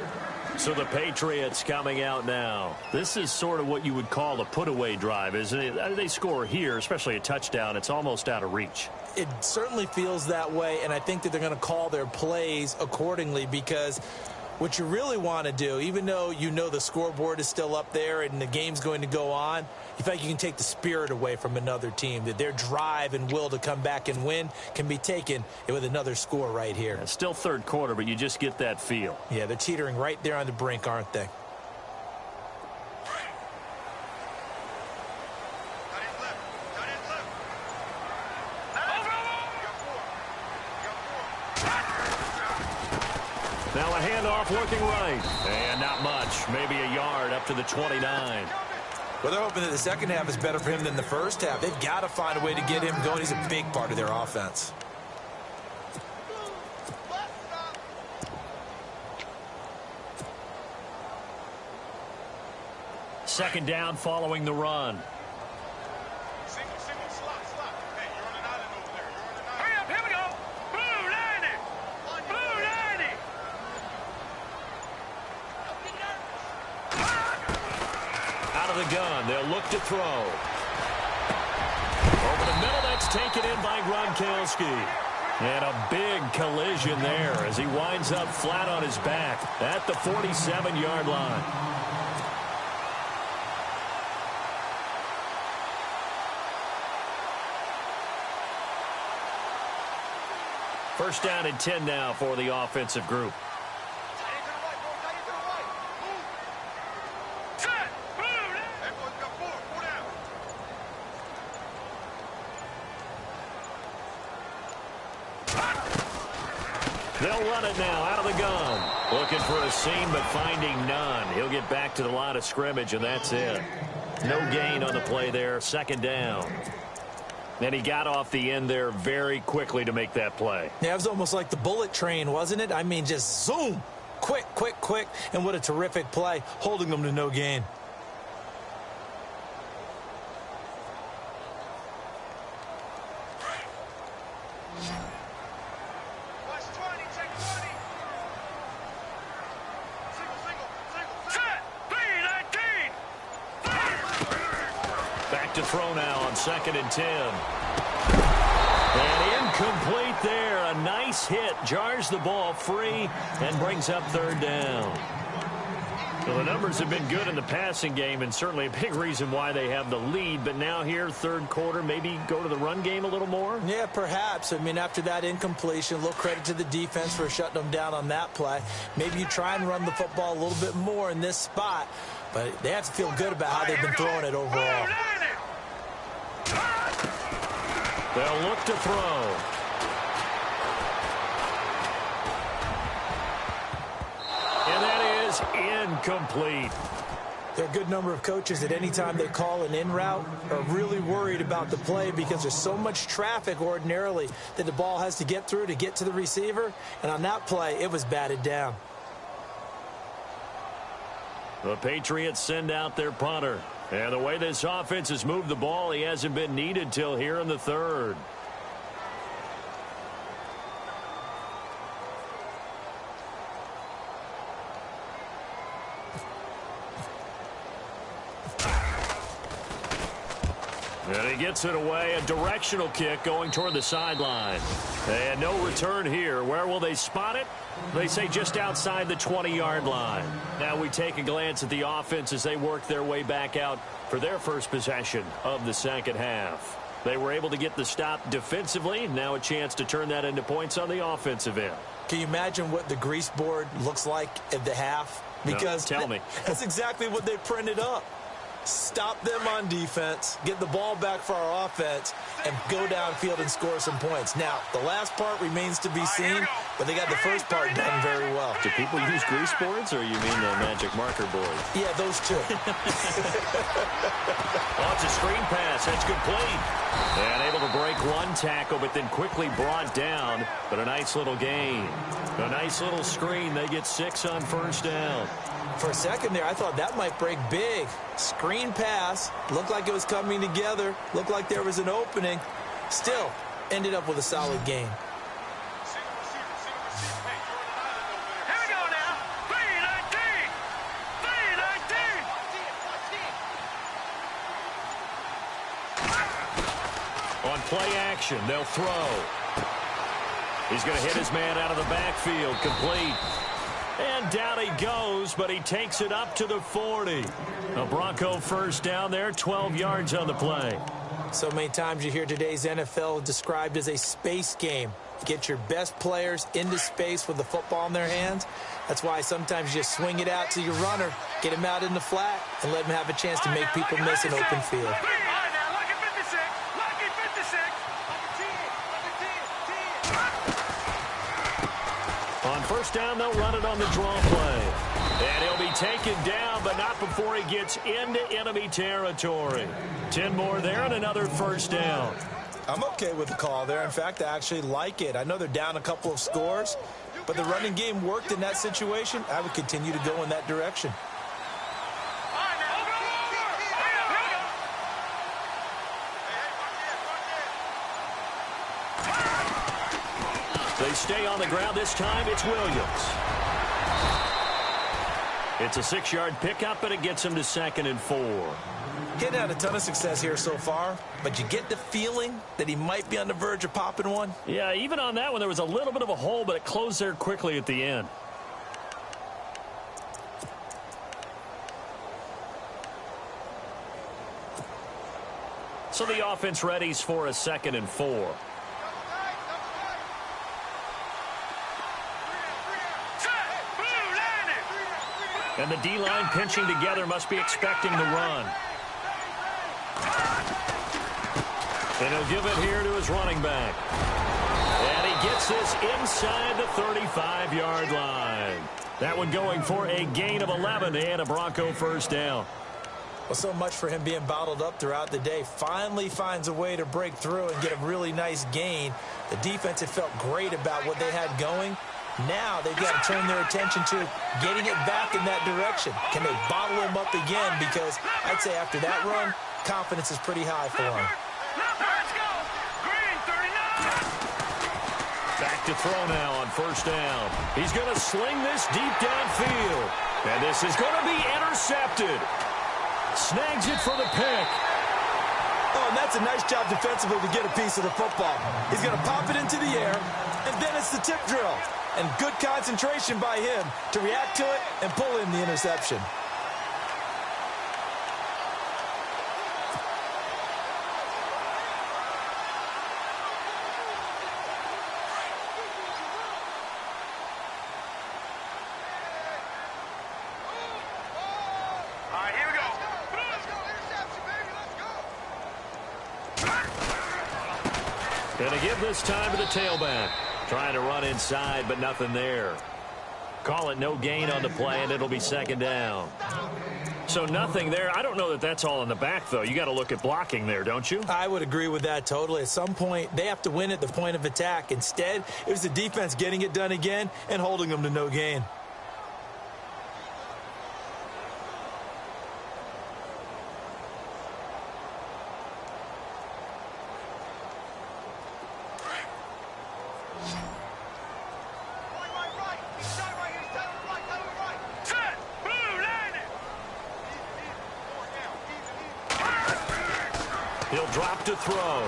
So the Patriots coming out now. This is sort of what you would call a put-away drive, isn't it? They score here, especially a touchdown. It's almost out of reach. It certainly feels that way, and I think that they're going to call their plays accordingly, because what you really want to do, even though you know the scoreboard is still up there and the game's going to go on, you feel like you can take the spirit away from another team, that their drive and will to come back and win can be taken with another score right here. It's still third quarter, but you just get that feel. Yeah, they're teetering right there on the brink, aren't they? Now a handoff looking right. And not much. Maybe a yard up to the 29. Well, they're hoping that the second half is better for him than the first half. They've got to find a way to get him going. He's a big part of their offense. Second down following the run. Single, slot. Hey, you're on an island over there. Hurry up, here we go. Blue 90. Out of the gun, they'll look to throw. Over the middle, that's taken in by Gronkowski. And a big collision there as he winds up flat on his back at the 47-yard line. First down and 10 now for the offensive group. They'll run it now out of the gun. Looking for a seam, but finding none. He'll get back to the line of scrimmage, and that's it. No gain on the play there. Second down. And he got off the end there very quickly to make that play. Yeah, it was almost like the bullet train, wasn't it? I mean, just zoom. Quick. And what a terrific play, holding them to no gain. To throw now on 2nd and 10. And incomplete there. A nice hit. Jars the ball free and brings up 3rd down. So the numbers have been good in the passing game and certainly a big reason why they have the lead. But now here, 3rd quarter, maybe go to the run game a little more? Yeah, perhaps. I mean, after that incompletion, a little credit to the defense for shutting them down on that play. Maybe you try and run the football a little bit more in this spot. But they have to feel good about how they've been throwing it overall. They'll look to throw. And that is incomplete. There are a good number of coaches that any time they call an in route are really worried about the play because there's so much traffic ordinarily that the ball has to get through to get to the receiver. And on that play, it was batted down. The Patriots send out their punter. And the way this offense has moved the ball, he hasn't been needed till here in the 3rd. And he gets it away. A directional kick going toward the sideline. And no return here. Where will they spot it? They say just outside the 20-yard line. Now we take a glance at the offense as they work their way back out for their first possession of the second half. They were able to get the stop defensively. Now a chance to turn that into points on the offensive end. Can you imagine what the grease board looks like at the half? Because no, tell me. That's exactly what they printed up. Stop them on defense, get the ball back for our offense, and go downfield and score some points. Now, the last part remains to be seen, but they got the first part done very well. Do people use grease boards, or you mean the magic marker board? Yeah, those two. Oh, it's a screen pass. That's complete. And able to break one tackle, but then quickly brought down. But a nice little gain. A nice little screen. They get 6 on first down. For a second there, I thought that might break big. Screen pass. Looked like it was coming together. Looked like there was an opening. Still, ended up with a solid gain. Here we go now. 319. On play action, they'll throw. He's going to hit his man out of the backfield. Complete. And down he goes, but he takes it up to the 40. A Bronco first down there, 12 yards on the play. So many times you hear today's NFL described as a space game. Get your best players into space with the football in their hands. That's why sometimes you just swing it out to your runner, get him out in the flat, and let him have a chance to make people miss an open field. On first down, they'll run it on the draw play. And he'll be taken down, but not before he gets into enemy territory. 10 more there and another first down. I'm okay with the call there. In fact, I actually like it. I know they're down a couple of scores, but the running game worked in that situation. I would continue to go in that direction. They stay on the ground. This time it's Williams. It's a 6-yard pickup, but it gets him to 2nd and 4. Getting had a ton of success here so far, but you get the feeling that he might be on the verge of popping one. Yeah, even on that one, there was a little bit of a hole, but it closed there quickly at the end. So the offense readies for a 2nd and 4. And the D-line pinching together must be expecting the run. And he'll give it here to his running back. And he gets this inside the 35-yard line. That one going for a gain of 11 and a Bronco first down. Well, so much for him being bottled up throughout the day. Finally finds a way to break through and get a really nice gain. The defense had felt great about what they had going. Now they've got to turn their attention to getting it back in that direction. Can they bottle him up again? Because I'd say after that run, confidence is pretty high for him. Back to throw now on first down. He's going to sling this deep downfield. And this is going to be intercepted. Snags it for the pick. Oh, and that's a nice job defensively to get a piece of the football. He's going to pop it into the air, and then it's the tip drill. And good concentration by him to react to it and pull in the interception. All right, here we go. Let's go. Interception, baby. Let's go. Going to give this time to the tailback. Trying to run inside, but nothing there. Call it no gain on the play, and it'll be 2nd down. So nothing there. I don't know that that's all in the back, though. You got to look at blocking there, don't you? I would agree with that totally. At some point, they have to win at the point of attack. Instead, it was the defense getting it done again and holding them to no gain. He'll drop to throw.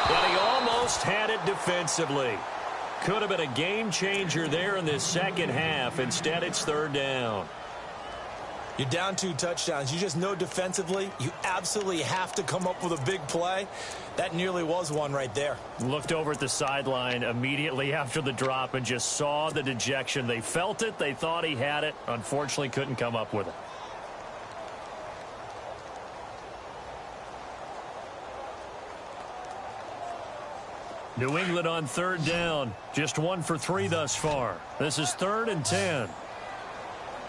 And he almost had it defensively. Could have been a game changer there in this second half. Instead, it's 3rd down. You're down 2 touchdowns. You just know defensively you absolutely have to come up with a big play. That nearly was one right there. Looked over at the sideline immediately after the drop and just saw the dejection. They felt it. They thought he had it. Unfortunately, couldn't come up with it. New England on 3rd down. Just 1 for 3 thus far. This is 3rd and 10.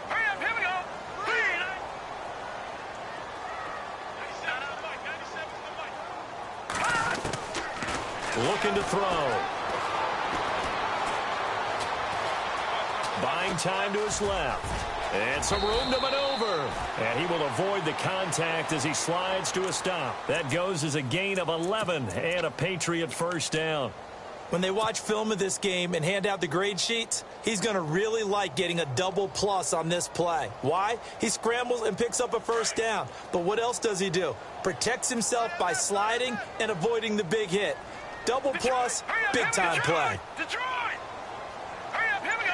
Hurry up, here we go. Looking to throw. Buying time to his left. And some room to maneuver. And he will avoid the contact as he slides to a stop. That goes as a gain of 11 and a Patriot first down. When they watch film of this game and hand out the grade sheets, he's going to really like getting a double plus on this play. Why? He scrambles and picks up a first down. But what else does he do? Protects himself by sliding and avoiding the big hit. Double plus, big-time play. Detroit! Hurry up, here we go.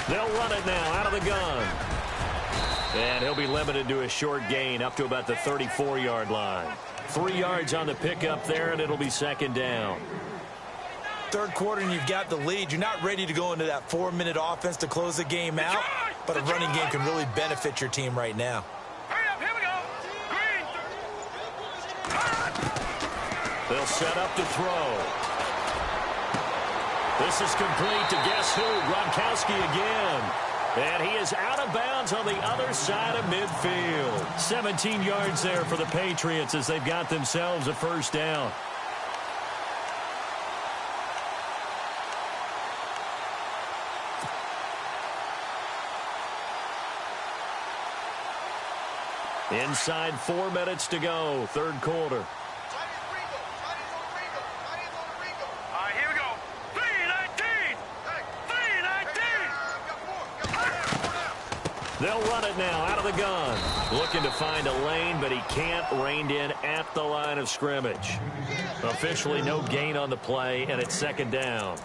They'll run it now out of the gun. And he'll be limited to a short gain up to about the 34-yard line. 3 yards on the pickup there, and it'll be 2nd down. 3rd quarter, and you've got the lead. You're not ready to go into that 4-minute offense to close the game out, but a running game can really benefit your team right now. Hurry up, here we go. Green. They'll set up to throw. This is complete to guess who? Gronkowski again. And he is out of bounds on the other side of midfield. 17 yards there for the Patriots as they've got themselves a first down. Inside 4 minutes to go, third quarter. They'll run it now out of the gun. Looking to find a lane, but he can't. Reined in at the line of scrimmage. Officially no gain on the play, and it's second down.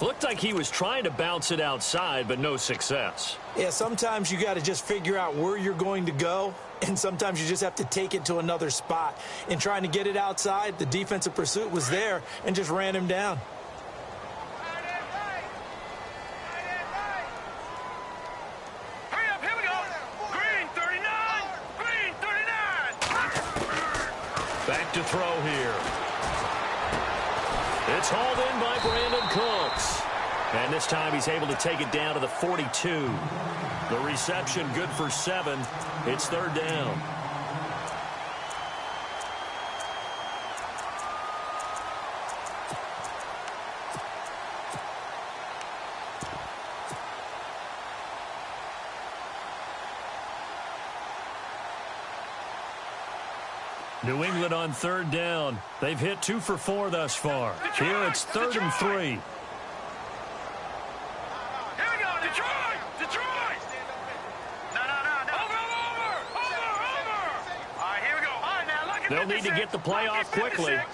Looked like he was trying to bounce it outside, but no success. Yeah, sometimes you got to just figure out where you're going to go, and sometimes you just have to take it to another spot. In trying to get it outside, the defensive pursuit was there and just ran him down. Back to throw here. It's hauled in by Brandon Cooks. And this time he's able to take it down to the 42. The reception good for 7. It's third down. New England on third down. They've hit 2 for 4 thus far. Here it's 3rd and 3. Here we go, Detroit! Detroit! No. Over! All right, here we go. All right, now look at They'll need to get the play off quickly. Now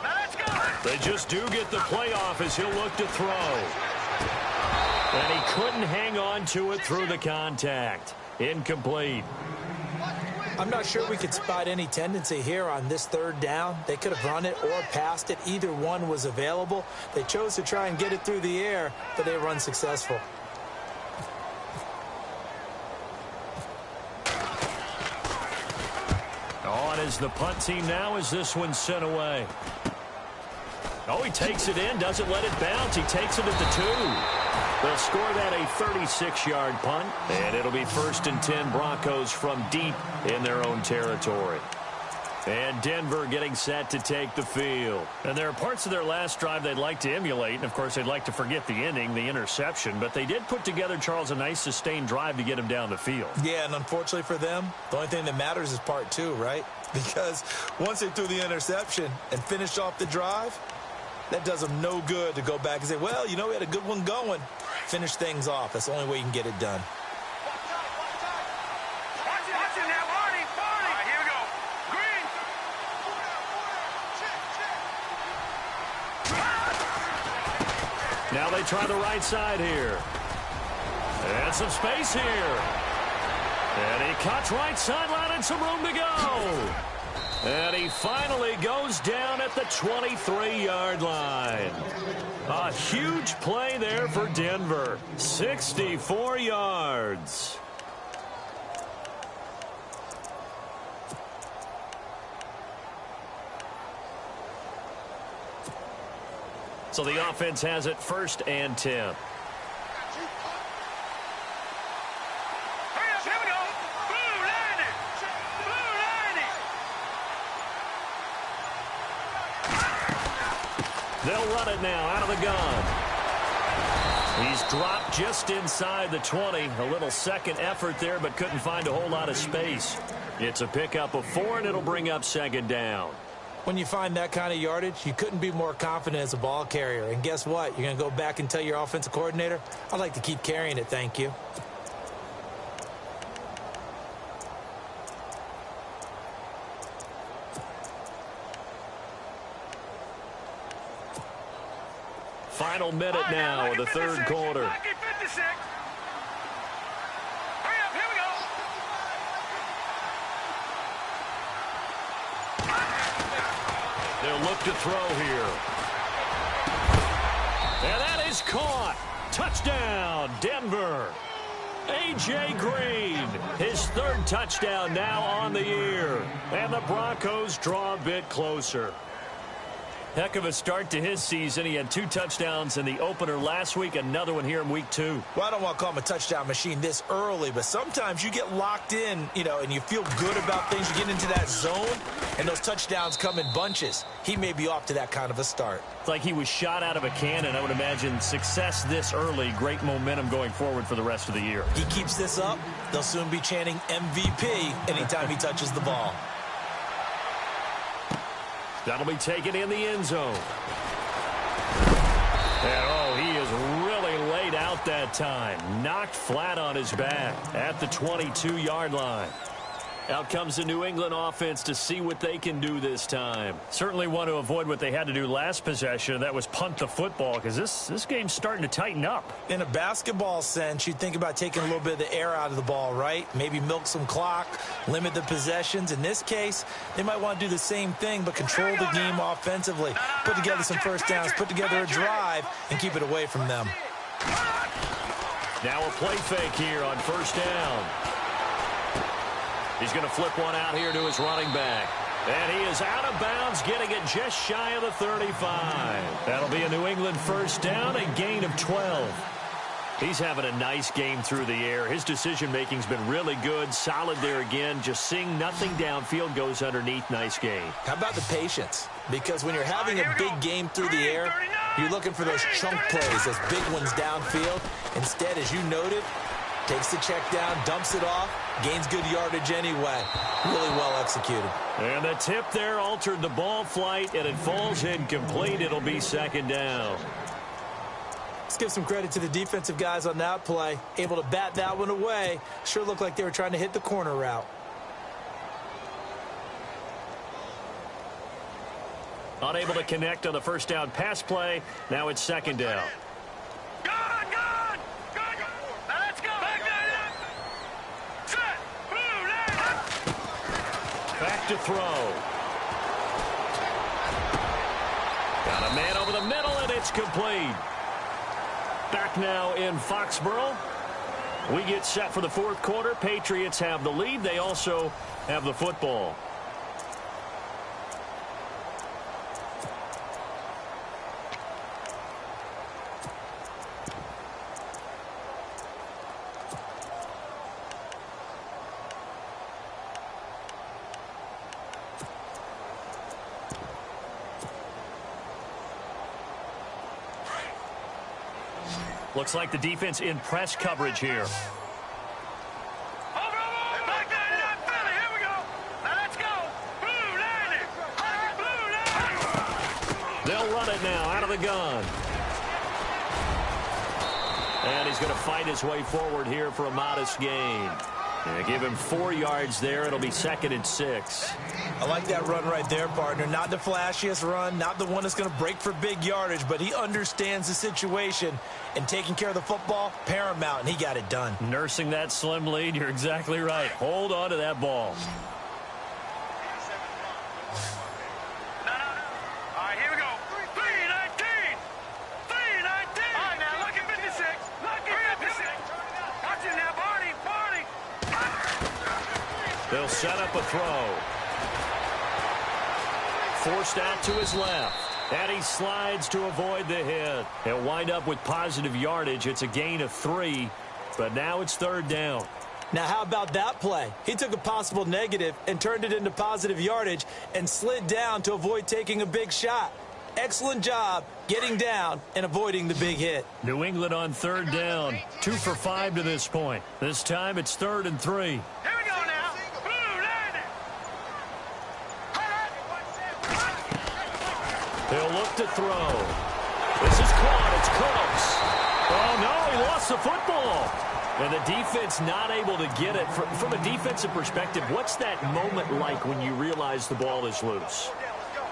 let's go. They just do get the play off as he'll look to throw. And he couldn't hang on to it through the contact. Incomplete. I'm not sure we could spot any tendency here on this third down. They could have run it or passed it. Either one was available. They chose to try and get it through the air, but they were unsuccessful. On is the punt team now as this one's sent away. Oh, he takes it in, doesn't let it bounce. He takes it at the 2. They'll score that a 36-yard punt, and it'll be 1st and 10 Broncos from deep in their own territory. And Denver getting set to take the field. And there are parts of their last drive they'd like to emulate, and of course they'd like to forget the ending, the interception, but they did put together, Charles, a nice sustained drive to get him down the field. Yeah, and unfortunately for them, the only thing that matters is part 2, right? Because once they threw the interception and finished off the drive, that does them no good to go back and say, well, you know, we had a good one going. Finish things off. That's the only way you can get it done. Watch it now, Barney. All right, here we go. Green. Now they try the right side here. And some space here. And he cuts right sideline and some room to go. And he finally goes down at the 23-yard line. A huge play there for Denver. 64 yards. So the offense has it 1st and 10. They'll run it now out of the gun. He's dropped just inside the 20. A little second effort there, but couldn't find a whole lot of space. It's a pickup of 4, and it'll bring up 2nd down. When you find that kind of yardage, you couldn't be more confident as a ball carrier. And guess what? You're going to go back and tell your offensive coordinator, I'd like to keep carrying it, thank you. Final minute now of the third quarter. Hurry up, here we go. They'll look to throw here. And that is caught. Touchdown, Denver. A.J. Green, his third touchdown now on the year. And the Broncos draw a bit closer. Heck of a start to his season. He had 2 touchdowns in the opener last week, another one here in week 2. Well, I don't want to call him a touchdown machine this early, but sometimes you get locked in, and you feel good about things. You get into that zone, and those touchdowns come in bunches. He may be off to that kind of a start. It's like he was shot out of a cannon. I would imagine success this early, great momentum going forward for the rest of the year. He keeps this up, they'll soon be chanting MVP anytime he touches the ball. That'll be taken in the end zone. And, he is really laid out that time. Knocked flat on his back at the 22-yard line. Out comes the New England offense to see what they can do this time. Certainly want to avoid what they had to do last possession, and that was punt the football, because this game's starting to tighten up. In a basketball sense, you'd think about taking a little bit of the air out of the ball, right? Maybe milk some clock, limit the possessions. In this case, they might want to do the same thing, but control the game offensively. Put together some first downs, put together a drive, and keep it away from them. Now a play fake here on first down. He's going to flip one out here to his running back. And he is out of bounds, getting it just shy of the 35. That'll be a New England first down, a gain of 12. He's having a nice game through the air. His decision-making's been really good, solid there again. Just seeing nothing downfield, goes underneath. Nice game. How about the patience? Because when you're having a big game through the air, you're looking for those chunk plays, those big ones downfield. Instead, as you noted, takes the check down, dumps it off, gains good yardage anyway. Really well executed. And the tip there altered the ball flight, and it falls incomplete. It'll be second down. Let's give some credit to the defensive guys on that play. Able to bat that one away. Sure looked like they were trying to hit the corner route. Unable to connect on the first down pass play. Now it's second down. Back to throw. Got a man over the middle, and it's complete. Back now in Foxborough. We get set for the fourth quarter. Patriots have the lead. They also have the football. Looks like the defense in press coverage here. They'll run it now out of the gun. And he's going to fight his way forward here for a modest gain. Yeah, give him 4 yards there. It'll be second and 6. I like that run right there, partner. Not the flashiest run, not the one that's going to break for big yardage, but he understands the situation, and taking care of the football, paramount, and he got it done. Nursing that slim lead, you're exactly right. Hold on to that ball. All right, here we go. 3-19. 3-19. All right, now look at 56. Look at 56. Watch it now, Barney. They'll set up a throw. Forced out to his left. And he slides to avoid the hit. He'll wind up with positive yardage. It's a gain of 3, but now it's third down. Now, how about that play? He took a possible negative and turned it into positive yardage and slid down to avoid taking a big shot. Excellent job getting down and avoiding the big hit. New England on third down. 2 for 5 to this point. This time it's 3rd and 3. Here we go now. Blue landing. He'll look to throw. This is caught. It's close. Oh, no, he lost the football. And the defense not able to get it. From a defensive perspective, what's that moment like when you realize the ball is loose?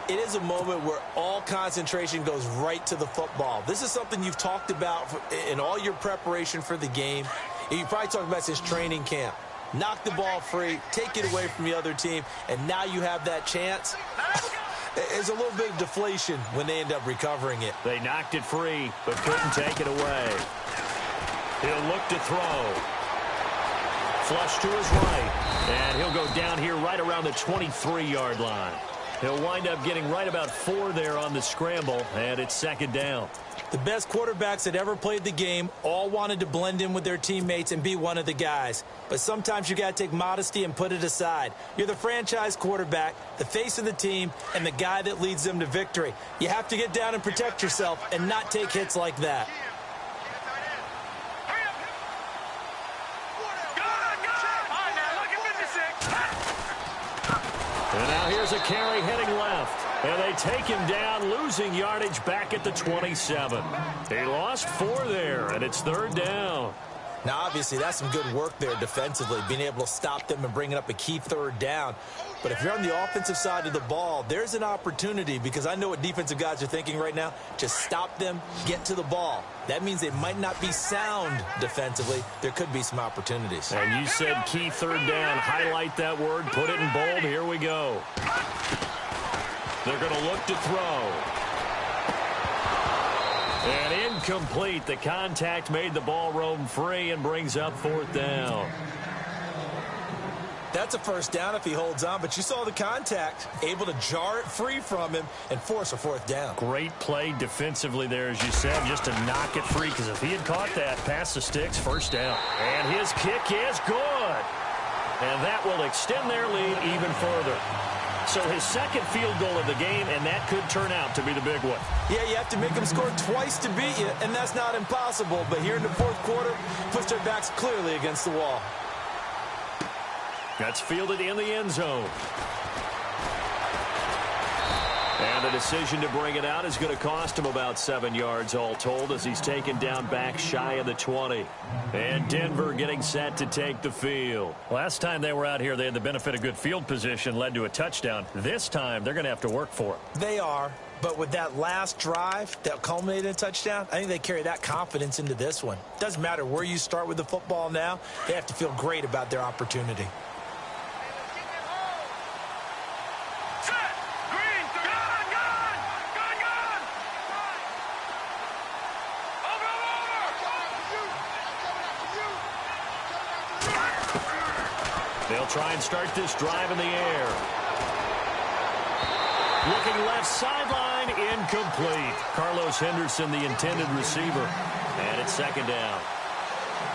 It is a moment where all concentration goes right to the football. This is something you've talked about in all your preparation for the game. You probably talked about since training camp. Knock the ball free, take it away from the other team, and now you have that chance. There's a little bit of deflation when they end up recovering it. They knocked it free, but couldn't take it away. He'll look to throw. Flush to his right. And he'll go down here right around the 23-yard line. He'll wind up getting right about 4 there on the scramble, and it's second down. The best quarterbacks that ever played the game all wanted to blend in with their teammates and be one of the guys. But sometimes you got to take modesty and put it aside. You're the franchise quarterback, the face of the team, and the guy that leads them to victory. You have to get down and protect yourself and not take hits like that. And now here's a carry heading left. And they take him down, losing yardage back at the 27. He lost 4 there, and it's third down. Now, obviously, that's some good work there defensively, being able to stop them and bringing up a key third down. But if you're on the offensive side of the ball, there's an opportunity, because I know what defensive guys are thinking right now. Just stop them, get to the ball. That means they might not be sound defensively. There could be some opportunities. And you said key third down. Highlight that word. Put it in bold. Here we go. They're going to look to throw. And incomplete. The contact made the ball roam free and brings up fourth down. That's a first down if he holds on, but you saw the contact, able to jar it free from him and force a fourth down. Great play defensively there, as you said, just to knock it free, because if he had caught that, past the sticks, first down. And his kick is good. And that will extend their lead even further. So his second field goal of the game, and that could turn out to be the big one. Yeah, you have to make them score twice to beat you, and that's not impossible. But here in the fourth quarter, puts their backs clearly against the wall. That's fielded in the end zone. And the decision to bring it out is going to cost him about 7 yards all told, as he's taken down back shy of the 20. And Denver getting set to take the field. Last time they were out here, they had the benefit of good field position, led to a touchdown. This time, they're going to have to work for it. They are. But with that last drive that culminated in a touchdown, I think they carry that confidence into this one. Doesn't matter where you start with the football now. They have to feel great about their opportunity. They'll try and start this drive in the air. Looking left sideline, incomplete. Carlos Henderson, the intended receiver. And it's second down.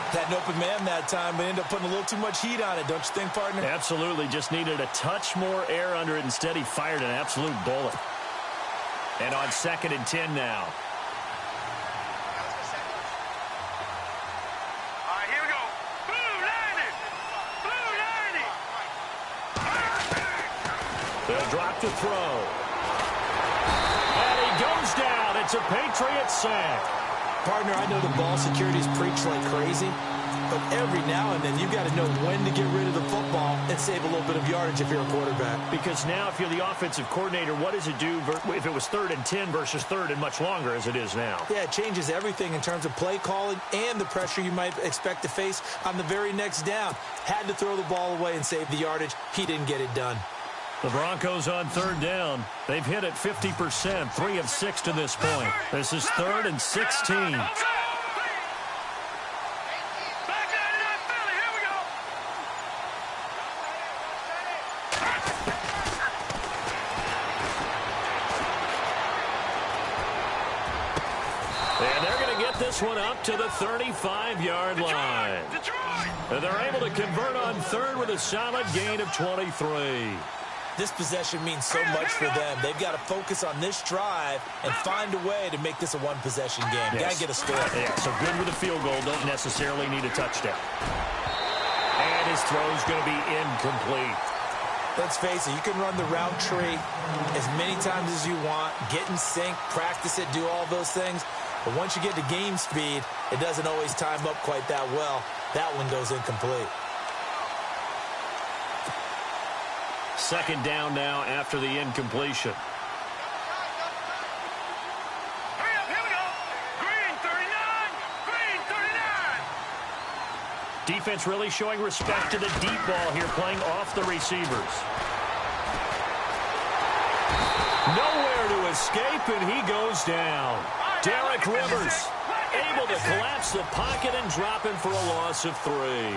Had an open man that time, but ended up putting a little too much heat on it, don't you think, partner? Absolutely. Just needed a touch more air under it. Instead, he fired an absolute bullet. And on 2nd and 10 now. They'll drop to throw. And he goes down. It's a Patriots sack. Partner, I know the ball security's preached like crazy, but every now and then you've got to know when to get rid of the football and save a little bit of yardage if you're a quarterback. Because now if you're the offensive coordinator, what does it do if it was 3rd and 10 versus 3rd and much longer as it is now? Yeah, it changes everything in terms of play calling and the pressure you might expect to face on the very next down. Had to throw the ball away and save the yardage. He didn't get it done. The Broncos on 3rd down. They've hit it 50%, 3 of 6 to this point. This is 3rd and 16. And they're going to get this one up to the 35-yard line. And they're able to convert on 3rd with a solid gain of 23. This possession means so much for them. They've got to focus on this drive and find a way to make this a one-possession game. Yes. Got to get a score. Yeah, so good with a field goal. Don't necessarily need a touchdown. And his throw's going to be incomplete. Let's face it, you can run the route tree as many times as you want, get in sync, practice it, do all those things. But once you get to game speed, it doesn't always time up quite that well. That one goes incomplete. Second down now after the incompletion. Hurry up, here we go. Green 39, green 39. Defense really showing respect to the deep ball here, playing off the receivers. Nowhere to escape, and he goes down. Derek Rivers able to collapse the pocket and drop him for a loss of 3.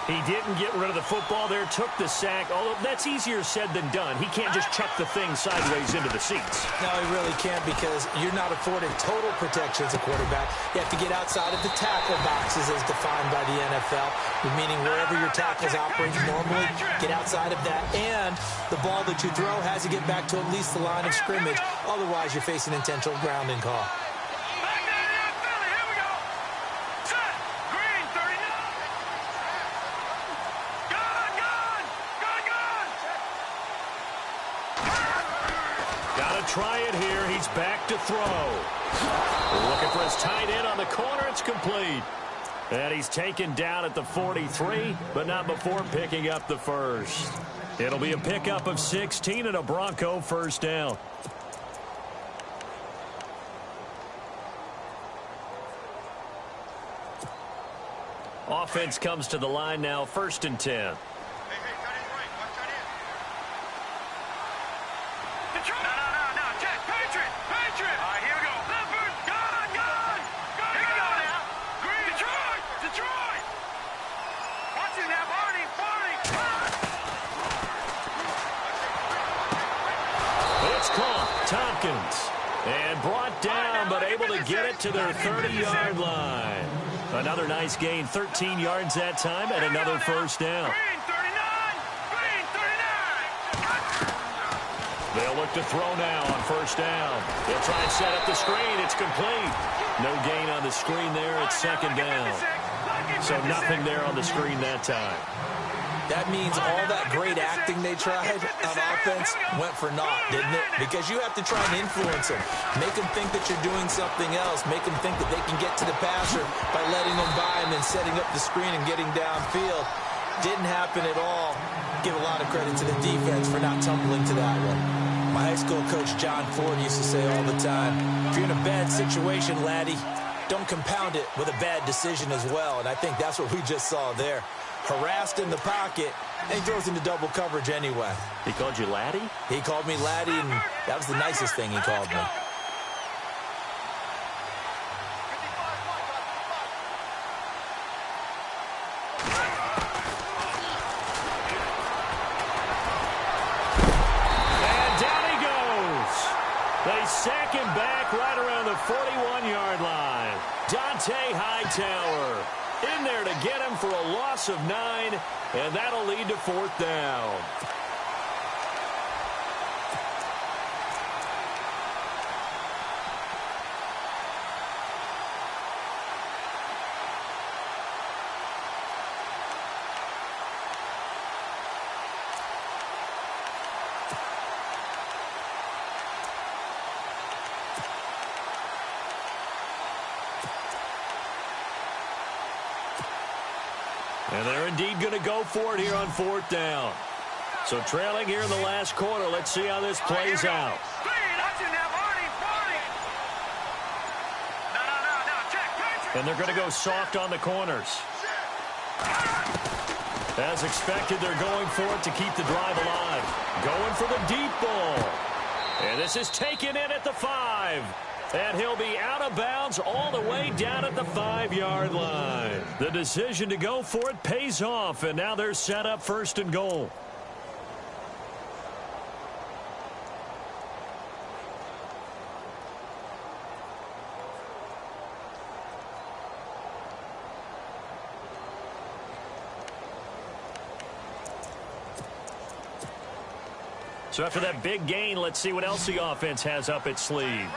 He didn't get rid of the football there, took the sack, although that's easier said than done. He can't just chuck the thing sideways into the seats. No, he really can't because you're not afforded total protection as a quarterback. You have to get outside of the tackle boxes as defined by the NFL, meaning wherever your tackles operate normally, get outside of that. And the ball that you throw has to get back to at least the line of scrimmage. Otherwise, you're facing intentional grounding call. Try it here. He's back to throw. Looking for his tight end on the corner. It's complete. And he's taken down at the 43, but not before picking up the first. It'll be a pickup of 16 and a Bronco first down. Offense comes to the line now, 1st and 10. And brought down, but able to get it to their 30-yard line. Another nice gain, 13 yards that time, and another first down. They'll look to throw now on 1st down. They'll try and set up the screen. It's complete. No gain on the screen there. It's 2nd down. So nothing there on the screen that time. That means all that great acting they tried on offense went for naught, didn't it? Because you have to try and influence them. Make them think that you're doing something else. Make them think that they can get to the passer by letting them by and then setting up the screen and getting downfield. Didn't happen at all. Give a lot of credit to the defense for not tumbling to that one. My high school coach, John Ford, used to say all the time, if you're in a bad situation, laddie, don't compound it with a bad decision as well. And I think that's what we just saw there. Harassed in the pocket, and he throws into double coverage anyway. He called you laddie? He called me laddie, and that was the nicest thing he called me. And down he goes. They sack him back right around the 41-yard line. Dante Hightower in there to get him for a loss of 9, and that'll lead to 4th down. And they're indeed going to go for it here on 4th down. So trailing here in the last quarter. Let's see how this plays out. And they're going to go soft on the corners. As expected, they're going for it to keep the drive alive. Going for the deep ball. And this is taken in at the 5. And he'll be out of bounds all the way down at the 5-yard line. The decision to go for it pays off, and now they're set up 1st and goal. So after that big gain, let's see what else the offense has up its sleeve.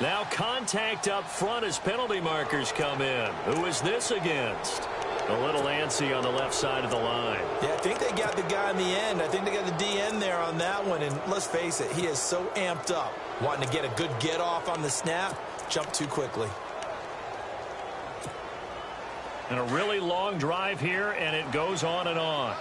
Now contact up front as penalty markers come in. Who is this against? A little antsy on the left side of the line. Yeah, I think they got the guy in the end. I think they got the DN there on that one. And let's face it, he is so amped up, wanting to get a good get off on the snap, jump too quickly. And a really long drive here, and it goes on and on.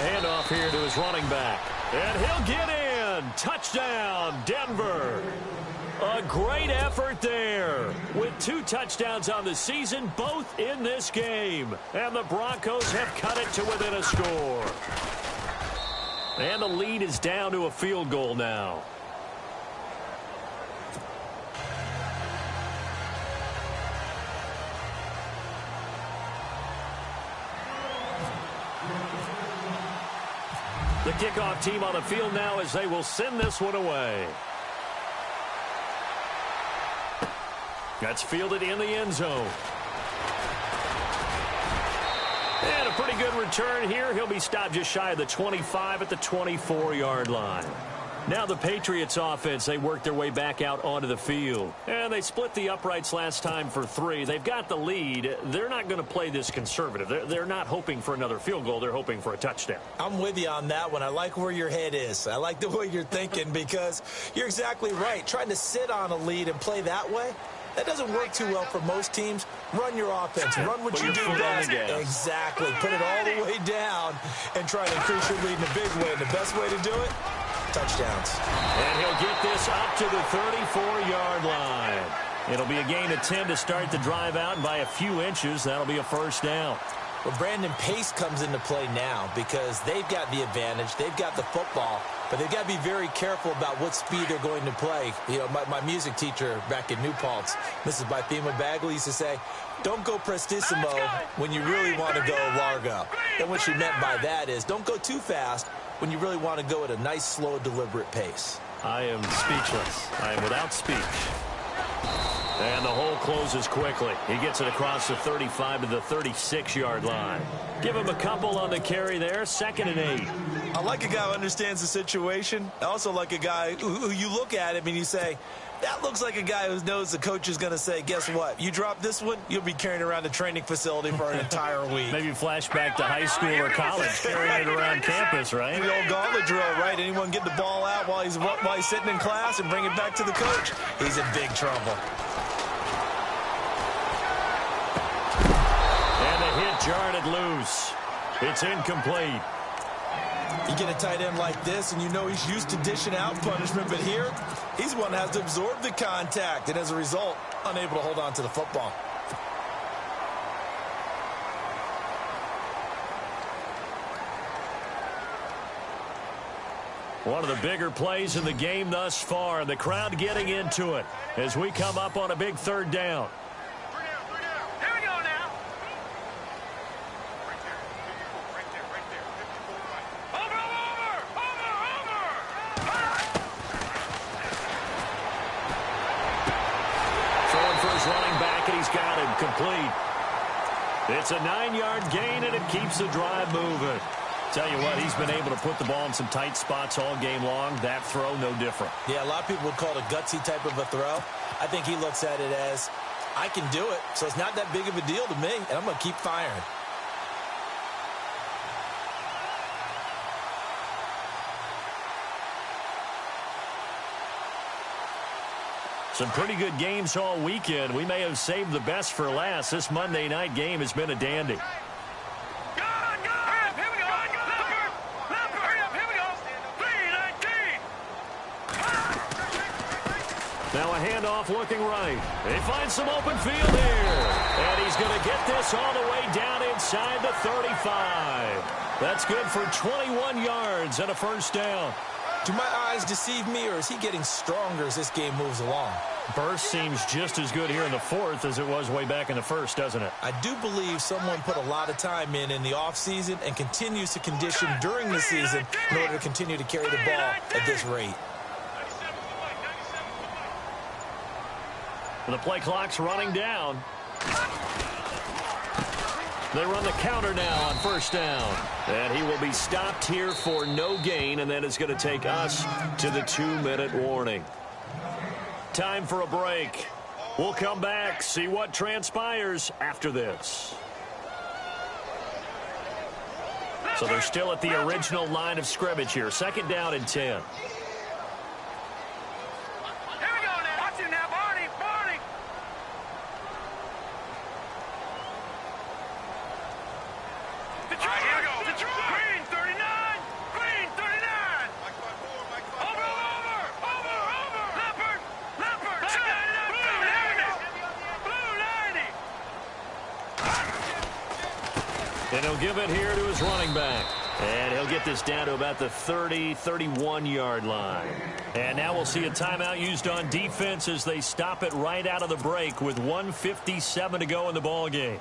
handoff here to his running back. And he'll get in. Touchdown, Denver. A great effort there. With 2 touchdowns on the season, both in this game. And the Broncos have cut it to within a score. And the lead is down to a field goal now. The kickoff team on the field now as they will send this one away. That's fielded in the end zone. And a pretty good return here. He'll be stopped just shy of the 25 at the 24-yard line. Now the Patriots offense, they work their way back out onto the field. And they split the uprights last time for 3. They've got the lead. They're not going to play this conservative. They're not hoping for another field goal. They're hoping for a touchdown. I'm with you on that one. I like where your head is. I like the way you're thinking because you're exactly right. Trying to sit on a lead and play that way, that doesn't work too well for most teams. Run your offense. Run what you do best. Exactly. Put it all the way down and try to increase your lead in a big way. And the best way to do it, touchdowns. And he'll get this up to the 34-yard line. It'll be a gain of 10 to start the drive out, and by a few inches, that'll be a first down. Well, Brandon, pace comes into play now because they've got the advantage. They've got the football, but they've got to be very careful about what speed they're going to play. You know, my music teacher back in New Paltz, Mrs. Bythema Bagley, used to say, don't go prestissimo when you really want to go largo. And what she meant by that is don't go too fast when you really want to go at a nice, slow, deliberate pace. I am speechless. I am without speech. And the hole closes quickly. He gets it across the 35 to the 36-yard line. Give him a couple on the carry there. 2nd and 8. I like a guy who understands the situation. I also like a guy who you look at him and you say, that looks like a guy who knows the coach is going to say, guess what? You drop this one, you'll be carrying around the training facility for an entire week. Maybe flashback to high school or college, carrying it around campus, right? The old gauntlet drill, right? Anyone get the ball out while he's sitting in class and bring it back to the coach? He's in big trouble. And the hit jarred it loose. It's incomplete. You get a tight end like this, and you know he's used to dishing out punishment, but here, he's the one that has to absorb the contact, and as a result, unable to hold on to the football. One of the bigger plays in the game thus far, and the crowd getting into it as we come up on a big 3rd down. Here we go now. Right there. 54 right. Over. Throwing for his running back, and he's got him complete. It's a 9-yard gain, and it keeps the drive moving. Tell you what, he's been able to put the ball in some tight spots all game long. That throw, no different. Yeah, a lot of people would call it a gutsy type of a throw. I think he looks at it as, I can do it, so it's not that big of a deal to me, and I'm going to keep firing. Some pretty good games all weekend. We may have saved the best for last. This Monday night game has been a dandy. Now a handoff looking right. They find some open field here. And he's going to get this all the way down inside the 35. That's good for 21 yards and a first down. Do my eyes deceive me, or is he getting stronger as this game moves along? Burst seems just as good here in the 4th as it was way back in the 1st, doesn't it? I do believe someone put a lot of time in the offseason and continues to condition during the season in order to continue to carry the ball at this rate. The play clock's running down. They run the counter now on first down. And he will be stopped here for no gain, and then it's going to take us to the 2-minute warning. Time for a break. We'll come back, see what transpires after this. So they're still at the original line of scrimmage here. 2nd down and 10. Green 39. And he'll give it here to his running back. And he'll get this down to about the 30, 31-yard line. And now we'll see a timeout used on defense as they stop it right out of the break with 1:57 to go in the ballgame.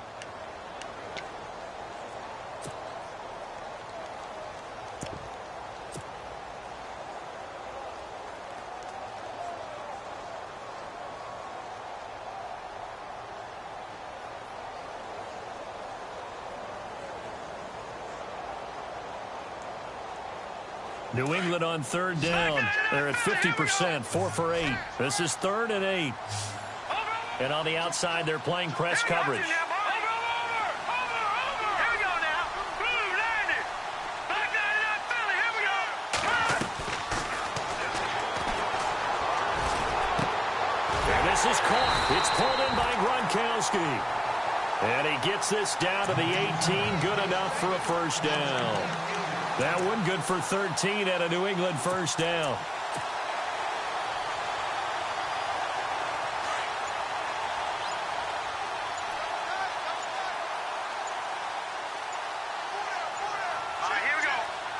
New England on third down. They're at 50%, 4 for 8. This is 3rd and 8. And on the outside, they're playing press coverage. And this is caught. It's pulled in by Gronkowski. And he gets this down to the 18. Good enough for a first down. That one good for 13 at a New England first down. Here we go.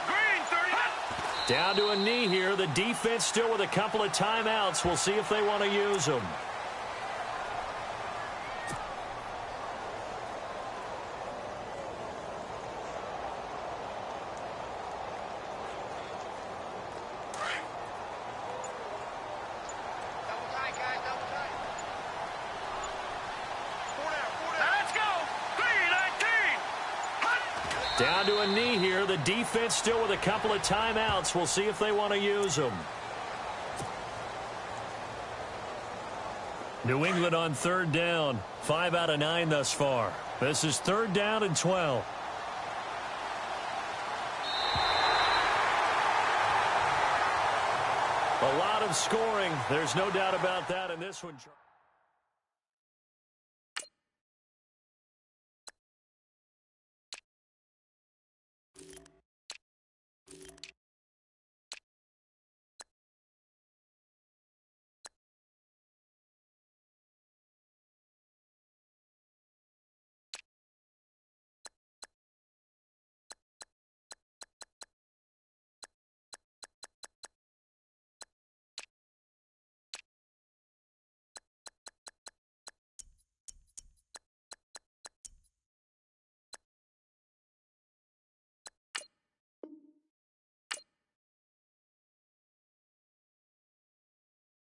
Green, 30. Down to a knee here. The defense still with a couple of timeouts. We'll see if they want to use them. Down to a knee here. The defense still with a couple of timeouts. We'll see if they want to use them. New England on third down. 5 out of 9 thus far. This is 3rd down and 12. A lot of scoring. There's no doubt about that in this one.